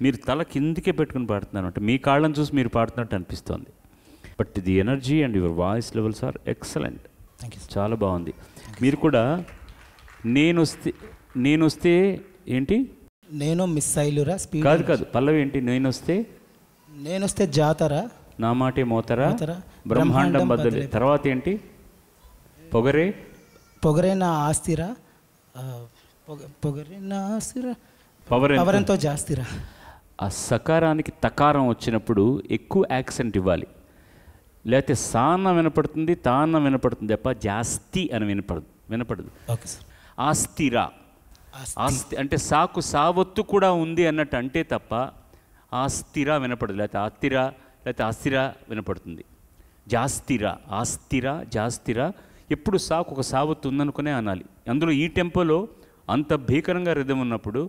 మీరు తల కిందికే పెట్టుకుని పాడుతున్నారు అంటే మీ కాళ్ళని చూసి మీరు పాడుతున్నట్టు అనిపిస్తుంది. But the energy and your voice levels are excellent. చాలా బాగుంది. మీరు కూడా నేను వస్తే ఏంటి నేను మిస్ అయిలురా స్పీడ్ కాదు పల్లవి ఏంటి, నేను వస్తే జాతర నా మాటే మోతరా బ్రహ్మాండం బద్దలే. తర్వాత ఏంటి పొగరే నా ఆస్తిరా పొగరే నా ఆస్తిరా పవరెంతో జాస్తిరా. ఆ సకారానికి తకారం వచ్చినప్పుడు ఎక్కువ యాక్సెంట్ ఇవ్వాలి. లేకపోతే సాన్న వినపడుతుంది, తాన్న వినపడుతుంది తప్ప జాస్తి అని వినపడదు. Okay sir. ఆస్తిరా, ఆస్తి అంటే సాకు సావత్తు కూడా ఉంది అన్నట్టు అంటే తప్ప ఆస్తిరా వినపడదు. లేకపోతే ఆస్తిరా లేకపోతే ఆస్తిరా వినపడుతుంది. జాస్తిరా, ఆస్తిరా, జాస్తిరా ఎప్పుడు సాకు ఒక సావత్తు ఉందనుకునే అనాలి. అందులో ఈ టెంపోలో అంత భీకరంగా రిధం ఉన్నప్పుడు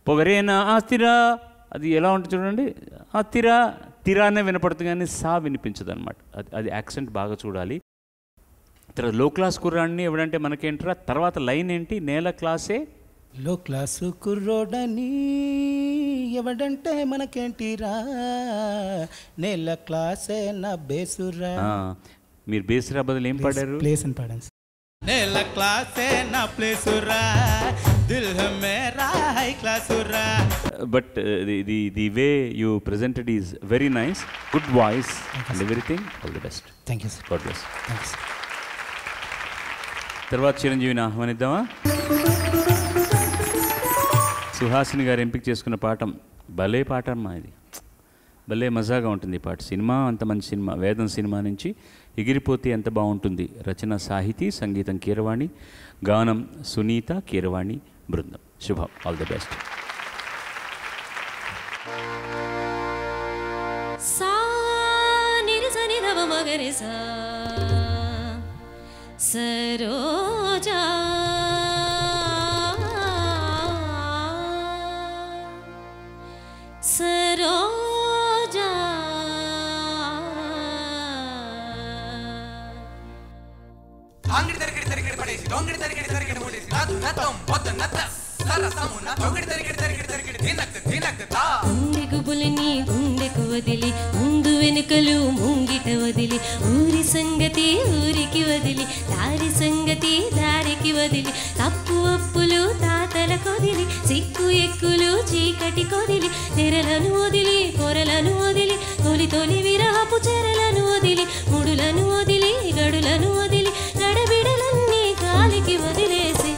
పొగరేనా ఆస్తిరా అది ఎలా ఉంటుంది చూడండి, ఆస్తిరా తిరానే వినపడుతుంది కానీ సా వినిపించదు అనమాట. అది యాక్సెంట్ బాగా చూడాలి. తర్వాత లో క్లాస్ కుర్రాడిని ఎవడంటే మనకేంటరా, తర్వాత లైన్ ఏంటి, నేల క్లాసే లో క్లాసు కుర్రోడని ఎవడంటే మనకేంటిరా, నేల క్లాసే నా బేసురా. మీరు బేసురా బదులు ఏం పాడారు, ప్లేస్ అని పాడాను. నేల క్లాసే నా ప్లేసురా దిల్ మేరా హై క్లాసురా. But the way you presented is very nice, good voice and everything. All the best. Thank you sir. God bless. Thank you. తర్వాత చిరంజీవిని ఆహ్వానిద్దామా. సుహాసిని గారు ఎంపిక చేసుకున్న పాఠం భలే పాట అమ్మా, ఇది భలే మజాగా ఉంటుంది ఈ పాట. సినిమా అంత మంచి సినిమా, వేదం సినిమా నుంచి ఎగిరిపోతే ఎంత బాగుంటుంది. రచన సాహితీ, సంగీతం కీరవాణి, గానం సునీత, కీరవాణి బృందం. శుభం. All the best. సా నిరసని ధవ మగరి సా సరోజా సరోజా అంగడి తరిగిడి తరిగిడి పడేసి దొంగడి తరిగిడి తరిగిడి మూడేసి నాదు నతం పొద్ద నత సరసము నా దొంగడి తరిగిడి తరిగిడి తరిగిడి దీనక్ తా గుండెకు బులిని గుండెకు వదిలి ముందు వెనుకలు ముంగిట వదిలి ఊరి సంగతి ఊరికి వదిలి దారి సంగతి దారికి వదిలి తప్పు ఒప్పులు తాతల కొదిలి సిక్కు ఎక్కులు చీకటి కొదిలి తెరలను వదిలి పొరలను వదిలి తొలి తొలి విరహపు చెరలను వదిలి ముడులను వదిలి గడులను వదిలి గడబిడలన్నీ గాలికి వదిలేసి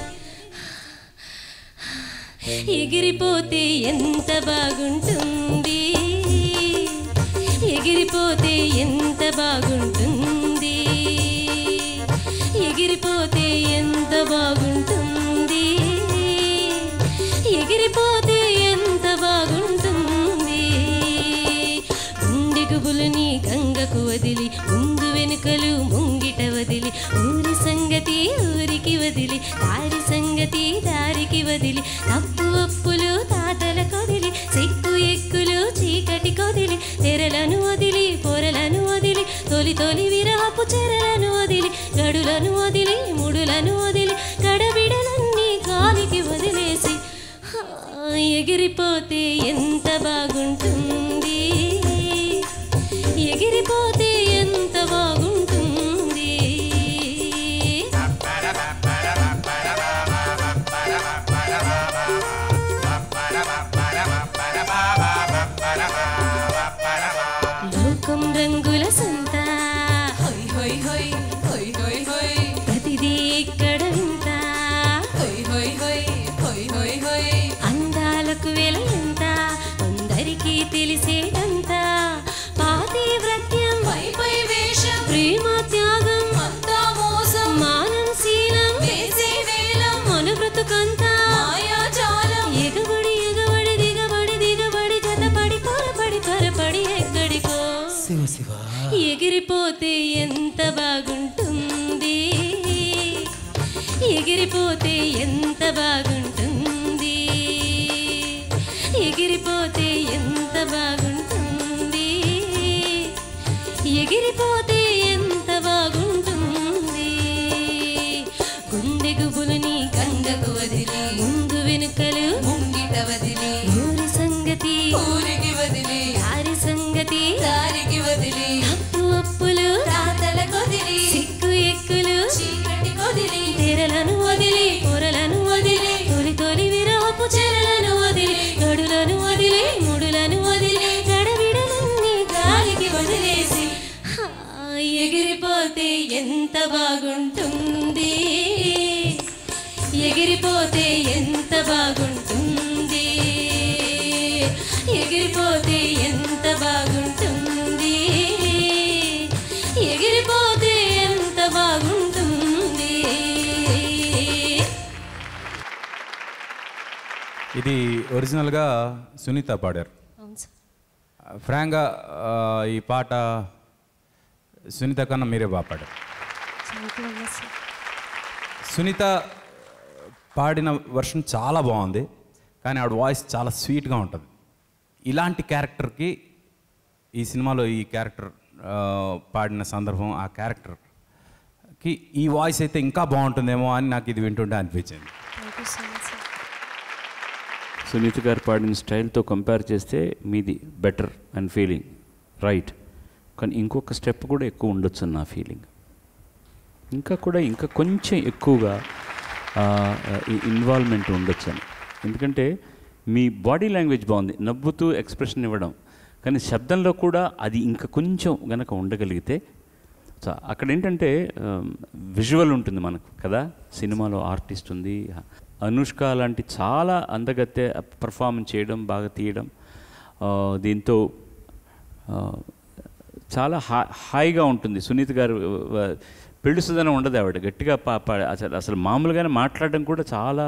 ఎగిరిపోతే ఎంత బాగుంటుంది, ఎగిరిపోతే ఎంత బాగుంటుంది, ఎగిరిపోతే ఎంత బాగుంటుంది, ఎగిరిపోతే ఎంత బాగుంటుంది. గుండె గుబులని గంగకు వదిలి ముందు వెనుకలు ముంగిట వదిలి ఊరి సంగతి ఊరికి వదిలి దారి సంగతి దారికి వదిలి తప్పు ఒప్పులు తాతల కొదిలి సిక్కు ఎక్కులు చీకటి కొదిలి తెరలను వదిలి పొరలను వదిలి తొలి తొలి విరహపు చెరలను వదిలి గడులను వదిలి ముడులను వదిలి గడబిడలన్నీ గాలికి వదిలేసి ఎగిరిపోతే ఎంత బాగుంటుంది, ఎగిరిపోతే ఎంత బాగుంటుంది. లోకం రంగుల సంత హోయ్ హోయ్ హోయ్ హోయ్ హోయ్ హోయ్ ప్రతిదీ ఇక్కడ వింత హోయ్ హోయ్ హోయ్ హోయ్ హోయ్ హోయ్ అందాలకు వెల ఎంత అందరికీ తెలిసేటంత పాతివ్రత్యం వైపై వేషం ప్రేమ త్యాగం అంతా మోసం మానం శీలం వేసే వేలం మన బ్రతుకంతా మాయాజాలం ఎగబడి ఎగబడి దిగబడి దిగబడి జతపడి కొరపడి త్వరపడి ఎక్కడికో శివ శివ ఎగిరిపోతే ఎంత బాగుంటుంది, ఎగిరిపోతే ఎంత బాగుంటుంది, ఎగిరిపోతే ఎంత బాగుంటుంది, ఎగిరిపోతే ఎంత బాగుంటుంది. గుండె గుబులని గంగకు వదిలి ముందు వెనుకలు ముంగిట వదిలి ఊరి సంగతి ఊరికి వదిలి దారి సంగతి దారికి వదిలి తప్పు ఒప్పులు తాతల కొదిలి సిక్కు ఎక్కులు చీకటి కొదిలి తెరలను వదిలి పొరలను వదిలి తొలి తొలి విరహపు చెరలను వదిలి గడులను వదిలి ముడులను వదిలి గడబిడలన్నీ గాలికి వదిలేసి ఎగిరిపోతే ఎంత బాగుంటుంది, ఎగిరిపోతే ఎంత బాగుంటుంది, ఎగిరిపోతే ఎంత బాగుంటుంది, ఎగిరిపోతే ఎంత బాగుంటుంది. ఇది ఒరిజినల్గా సునీత పాడారు. అవును సార్. ఫ్రాంక్గా ఈ పాట సునీత కన్నా మీరే బాగా పాడారు. సునీత పాడిన వర్షన్ చాలా బాగుంది, కానీ ఆవిడ వాయిస్ చాలా స్వీట్గా ఉంటుంది. ఇలాంటి క్యారెక్టర్కి ఈ సినిమాలో ఈ క్యారెక్టర్ పాడిన సందర్భం, ఆ క్యారెక్టర్కి ఈ వాయిస్ అయితే ఇంకా బాగుంటుందేమో అని నాకు ఇది వింటుంటే అనిపించింది. సునీత గారు పాడిన స్టైల్తో కంపేర్ చేస్తే మీది బెటర్ అండ్ ఫీలింగ్ రైట్, కానీ ఇంకొక స్టెప్ కూడా ఎక్కువ ఉండొచ్చు నా ఫీలింగ్. ఇంకా కొంచెం ఎక్కువగా ఇన్వాల్వ్మెంట్ ఉండొచ్చు అని. ఎందుకంటే మీ బాడీ లాంగ్వేజ్ బాగుంది, నవ్వుతూ ఎక్స్ప్రెషన్ ఇవ్వడం, కానీ శబ్దంలో కూడా అది ఇంకా కొంచెం గనక ఉండగలిగితే. సో అక్కడ ఏంటంటే విజువల్ ఉంటుంది మనకు కదా, సినిమాలో ఆర్టిస్ట్ ఉంది, అనుష్క లాంటి చాలా అందగత్తె పర్ఫార్మెన్స్ చేయడం, బాగా తీయడం, దీంతో చాలా హాయిగా ఉంటుంది. సునీత గారు పెళ్ళిస్తుందని ఉండదు, ఆవిడ గట్టిగా అసలు మామూలుగానే మాట్లాడడం కూడా చాలా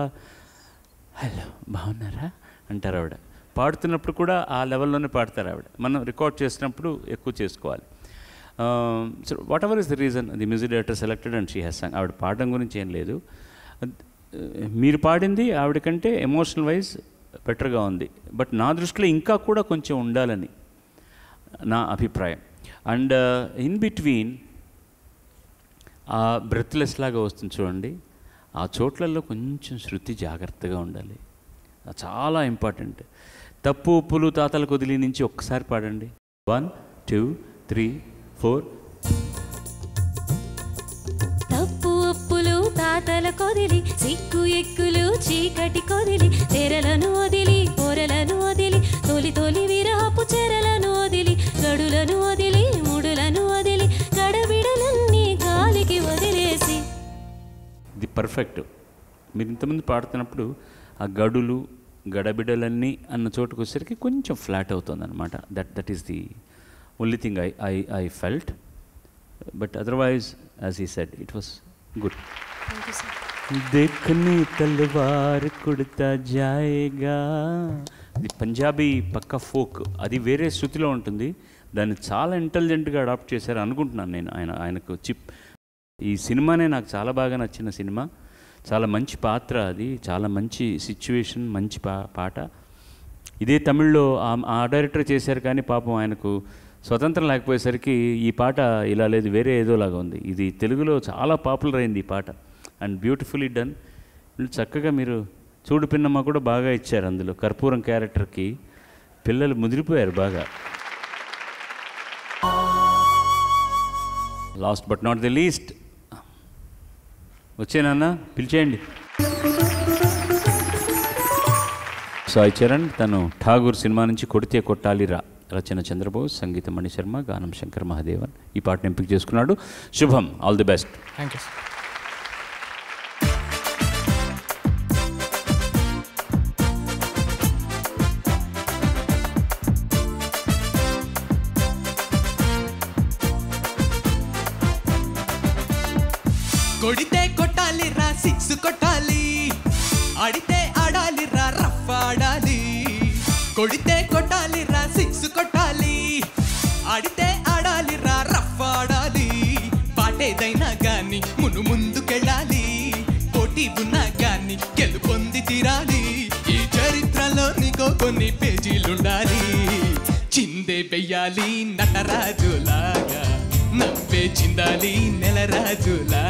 హలో బాగున్నారా అంటారు ఆవిడ. పాడుతున్నప్పుడు కూడా ఆ లెవెల్లోనే పాడతారు ఆవిడ. మనం రికార్డ్ చేసినప్పుడు ఎక్కువ చేసుకోవాలి. So what ever is the reason the music director selected and she has song. ఆవిడ పాడడం గురించి ఏం లేదు, మీరు పాడింది ఆవిడ కంటే ఎమోషనల్ వైజ్ బెటర్గా ఉంది. బట్ నా దృష్టిలో ఇంకా కూడా కొంచెం ఉండాలని నా అభిప్రాయం. అండ్ ఇన్ బిట్వీన్ ఆ బ్రెత్లెస్ లాగా వస్తుంది చూడండి, ఆ చోట్లలో కొంచెం శృతి జాగ్రత్తగా ఉండాలి, చాలా ఇంపార్టెంట్. తప్పు ఉప్పులు తాతల కొదిలి నుంచి ఒక్కసారి పాడండి. 1 2 3 4 మమతల కొదిలి సిగ్గు ఎక్కులు చీకటి కొదిలి తెరలను వదిలి పొరలను వదిలి తొలి తొలి విరహపు చెరలను వదిలి గడులను వదిలి ముడులను వదిలి గడబిడలన్నీ గాలికి వదిలేసి. ఇది పర్ఫెక్ట్. మీరు ఇంతమంది పాడుతున్నప్పుడు ఆ గడులు గడబిడలన్నీ అన్న చోటుకు వచ్చేసరికి కొంచెం ఫ్లాట్ అవుతుంది అనమాట. That is the only thing I felt. But otherwise as he said it was good. देखने तलवार कुड़ता जाएगा. ఇది పంజాబీ పక్క ఫోక్, అది వేరే శృతిలో ఉంటుంది. దాన్ని చాలా ఇంటెలిజెంట్గా అడాప్ట్ చేశారు అనుకుంటున్నాను నేను. ఆయనకు ఈ సినిమానే నాకు చాలా బాగా నచ్చిన సినిమా. చాలా మంచి పాత్ర అది, చాలా మంచి సిచ్యువేషన్, మంచి పాట. ఇదే తమిళ్లో ఆ డైరెక్టర్ చేశారు కానీ పాపం ఆయనకు స్వతంత్రం లేకపోయేసరికి ఈ పాట ఇలా లేదు, వేరే ఏదోలాగా ఉంది. ఇది తెలుగులో చాలా పాపులర్ అయింది ఈ పాట. And beautifully done. చక్కగా మీరు చూడు పిన్నమ్మ కూడా బాగా ఇచ్చారు అందులో. కర్పూరం క్యారెక్టర్కి పిల్లలు ముదిరిపోయారు బాగా. Last but not the least వచ్చేనన్నా పిలిచేయండి. సాయి చరణ్, తను ఠాగూర్ సినిమా నుంచి కొడితే కొట్టాలిరా, రచన చంద్రబోస్, సంగీతం మణిశర్మ, గానం శంకర్ మహాదేవన్. ఈ పాటను ఎంపిక చేసుకున్నాడు. శుభం, all the best. Thank you. కొడితే కొట్టాలి రా, సిక్స్ కొట్టాలి, ఆడితే ఆడాలి రా, రఫ్ ఆడాలి. కొడితే కొట్టాలి రా, సిక్స్ కొట్టాలి, ఆడితే ఆడాలి రా, రఫ్ ఆడాలి. పాటేదైనా గాని ముందుకెళ్ళాలి, పోటీ ఉన్నా గాని గెలుపొంది తీరాలి. ఈ చరిత్రలో నీకో కొన్ని పేజీలుండాలి. చిందే వెయ్యాలి నటరాజులాగా, నవ్వే చిందాలి నెలరాజులా,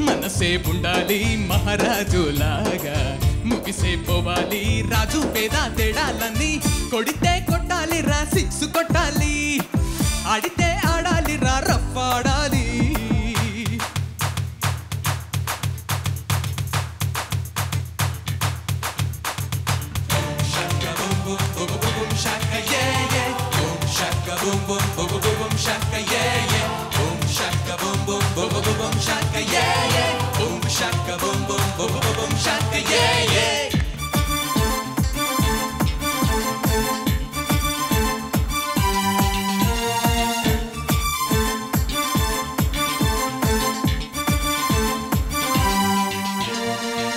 మనసే ఉండాలి మహారాజులాగా, ముగిసే పోవాలి రాజు పేద తేడాలన్నీ. కొడితే కొట్టాలి రా, సిక్స్ కొట్టాలి, ఆడితే ఆడాలి రా, రఫ్ ఆడాలి.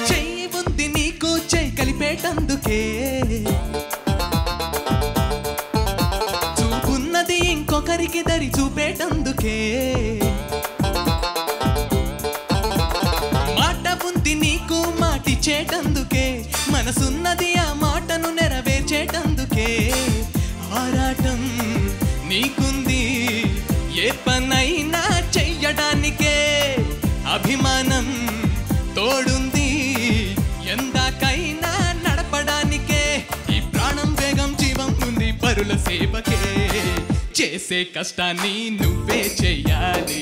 చెయ్యి ఉంది నీకు, చెయ్యి కలిపేటందుకే, చూపున్నది ఇంకొకరికి దరి చూపేటందుకే. మాట ఉంది నీకు, మాటిచ్చేటందుకే, మనసున్నది ఆ మాటను నెరవేర్చేటందుకే. ఆరాటం నీకుంది ఏ పనైనా చెయ్యడానికే, అభిమానం తోడుంది ఎందాకైనా నడపడానికే. ఈ ప్రాణం వేగం జీవం ఉంది పరుల సేవకే. చేసే కష్టాన్ని నువ్వే చెయ్యాలి,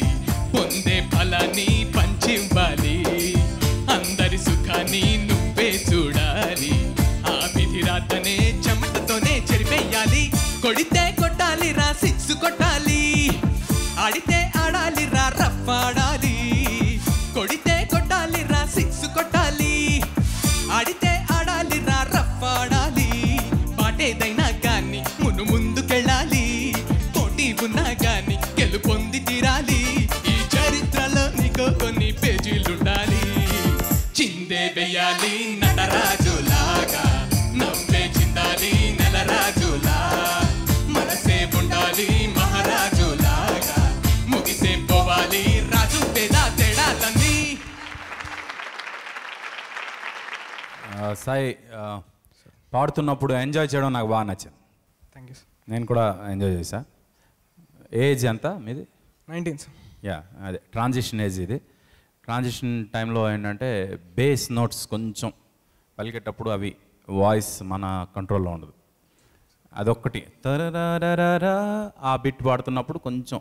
పొందే ఫలాన్ని పంచివ్వాలి. అందరి సుఖాన్ని నువ్వే చూడాలి, ఆ విధి రాతనే చెమటతోనే చెరిపేయాలి. కొడితే కొట్టాలి రా, సిక్స్ కొట్టాలి, ఆడితే ఆడాలి రా, రఫ్ ఆడాలి. కొడితే కొట్టాలి రా, సిక్స్ కొట్టాలి, ఆడితే ఆడాలి రా, రఫ్ ఆడాలి. పాటేదైనా గాని ముందుకెళ్ళాలి, పోటీ ఉన్నా గాని గెలుపొంది తీరాలి. ఈ చరిత్రలో నీకో కొన్ని పేజీలుండాలి. చిందే వెయ్యాలి నటరాజులాగా, నవ్వే చిందాలి నెలరాజులా, మనసే ఉండాలి మహారాజులాగా, ముగిసే పోవాలి రాజు పేద తేడాలన్నీ. సాయి, పాడుతున్నప్పుడు ఎంజాయ్ చేయడం నాకు బాగా నచ్చింది. Thank you sir. నేను కూడా ఎంజాయ్ చేశా. ఏజ్ ఎంత మీది? 19 సార్. యా, అదే ట్రాన్సిషన్ ఏజ్ ఇది. ట్రాన్సిషన్ టైంలో ఏంటంటే బేస్ నోట్స్ కొంచెం పలికేటప్పుడు అవి వాయిస్ మన కంట్రోల్లో ఉండదు. అదొక్కటి తరరారారా ఆ బిట్ పాడుతున్నప్పుడు కొంచెం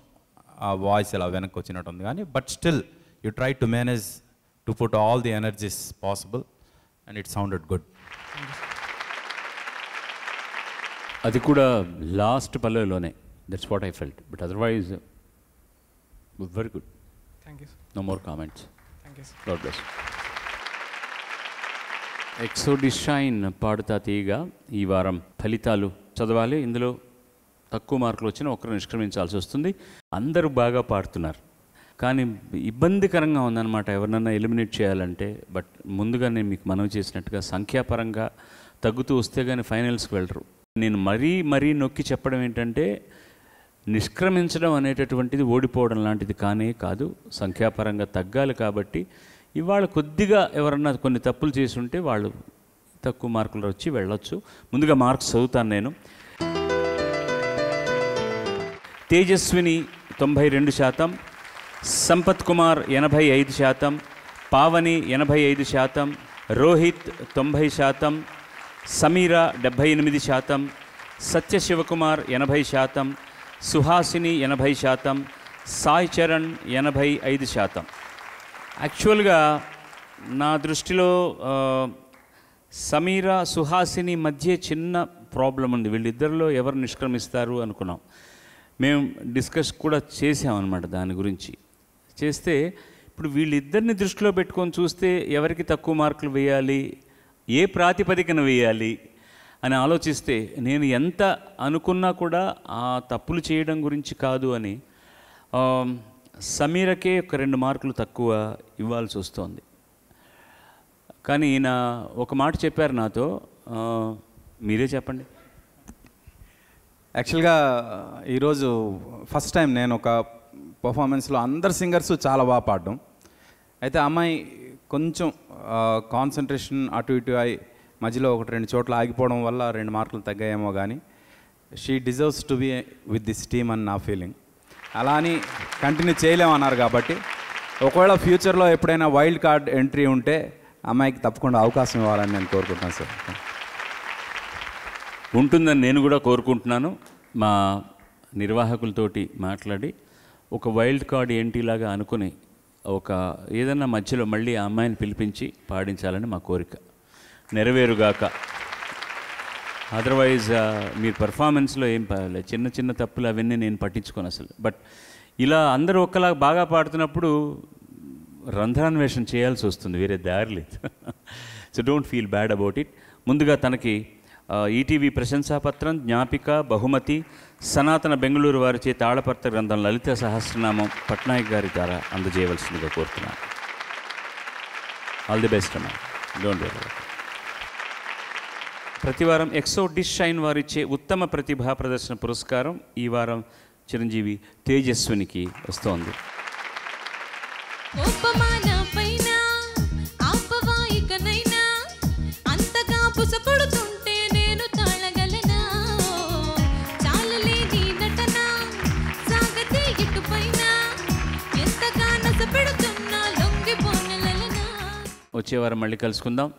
ఆ వాయిస్ ఇలా వెనక్కి వచ్చినట్టు ఉంది. కానీ but still you try to manage to put all the energies possible, and it sounded good. అది కూడా లాస్ట్ పల్లెలోనే. That's what I felt, but otherwise very good. Thank you. No more comments. Thank you. God bless. ఎక్సోడిషైన్ పాడుతా తీయగా ఈ వారం ఫలితాలు చదవాలి. ఇందులో తక్కువ మార్కులు వచ్చినా ఒకరు నిష్క్రమించాల్సి వస్తుంది. అందరూ బాగా పాడుతున్నారు, కానీ ఇబ్బందికరంగా ఉందన్నమాట ఎవరినన్నా ఎలిమినేట్ చేయాలంటే. బట్ ముందుగా నేను మీకు మనవి చేసినట్టుగా సంఖ్యాపరంగా తగ్గుతూ వస్తే కానీ ఫైనల్స్కి వెళ్ళరు. నేను మరీ నొక్కి చెప్పడం ఏంటంటే, నిష్క్రమించడం అనేటటువంటిది ఓడిపోవడం లాంటిది కానే కాదు. సంఖ్యాపరంగా తగ్గాలి కాబట్టి ఇవాళ కొద్దిగా ఎవరన్నా కొన్ని తప్పులు చేసి ఉంటే వాళ్ళు తక్కువ మార్కులు వచ్చి వెళ్ళొచ్చు. ముందుగా మార్క్స్ చదువుతాను నేను. తేజస్విని 92%, సంపత్ కుమార్ 85%, పావని 85%, రోహిత్ 90%, సమీరా 78%, సత్యశివకుమార్ 80%, సుహాసిని 80%, సాయి చరణ్ 85%. యాక్చువల్గా నా దృష్టిలో సమీరా సుహాసిని మధ్య చిన్న ప్రాబ్లం ఉంది. వీళ్ళిద్దరిలో ఎవరు నిష్క్రమిస్తారు అనుకున్నాం. మేము డిస్కస్ కూడా చేసామన్నమాట దాని గురించి. చేస్తే ఇప్పుడు వీళ్ళిద్దరిని దృష్టిలో పెట్టుకొని చూస్తే ఎవరికి తక్కువ మార్కులు వేయాలి, ఏ ప్రాతిపదికన వేయాలి అని ఆలోచిస్తే నేను ఎంత అనుకున్నా కూడా ఆ తప్పులు చేయడం గురించి కాదు అని సమీరకే ఒక 2 మార్కులు తక్కువ ఇవ్వాల్సి వస్తుంది. కానీ ఈయన ఒక మాట చెప్పారు నాతో, మీరే చెప్పండి. యాక్చువల్గా ఈరోజు ఫస్ట్ టైం నేను ఒక పర్ఫార్మెన్స్లో అందరు సింగర్స్ చాలా బాగా పాడడం. అయితే అమ్మాయి కొంచెం కాన్సన్ట్రేషన్ అటు ఇటు అయి మధ్యలో 1-2 చోట్ల ఆగిపోవడం వల్ల 2 మార్కులు తగ్గాయేమో. కానీ she deserves to be with this team అని నా ఫీలింగ్. అలా అని కంటిన్యూ చేయలేమన్నారు కాబట్టి ఒకవేళ ఫ్యూచర్లో ఎప్పుడైనా వైల్డ్ కార్డ్ ఎంట్రీ ఉంటే అమ్మాయికి తప్పకుండా అవకాశం ఇవ్వాలని నేను కోరుకుంటున్నాను సార్. ఉంటుందని నేను కూడా కోరుకుంటున్నాను. మా నిర్వాహకులతోటి మాట్లాడి ఒక వైల్డ్ కార్డ్ ఎంట్రీలాగా అనుకుని ఒక ఏదన్నా మధ్యలో మళ్ళీ ఆ అమ్మాయిని పిలిపించి పాడించాలని మా కోరిక నెరవేరుగాక. అదర్వైజ్ మీరు పర్ఫార్మెన్స్లో ఏం పర్వాలేదు, చిన్న తప్పులు అవన్నీ నేను పట్టించుకోను అసలు. బట్ ఇలా అందరూ ఒక్కలా బాగా పాడుతున్నప్పుడు రంధ్రాన్వేషణ చేయాల్సి వస్తుంది, వేరే దారి లేదు. So don't feel bad about it. ముందుగా తనకి ఈటీవీ ప్రశంసాపత్రం, జ్ఞాపిక, బహుమతి, సనాతన బెంగళూరు వారిచే తాళపత్ర గ్రంథం లలిత సహస్రనామం పట్నాయక్ గారి ద్వారా అందజేయవలసిందిగా కోరుతున్నాను. ఆల్ ది బెస్ట్ అమ్మా, డోంట్ వరీ. ప్రతివారం ఎక్సోడిషైన్ వారిచ్చే ఉత్తమ ప్రతిభా ప్రదర్శన పురస్కారం ఈ వారం చిరంజీవి తేజస్వినికి వస్తోంది. వచ్చే వారం మళ్ళీ కలుసుకుందాం.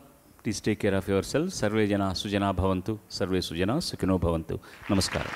Please take care of your self. Survey జనా సుజనా భవంతు, సర్వే సుజనా సుఖినో భవంతు. నమస్కారం.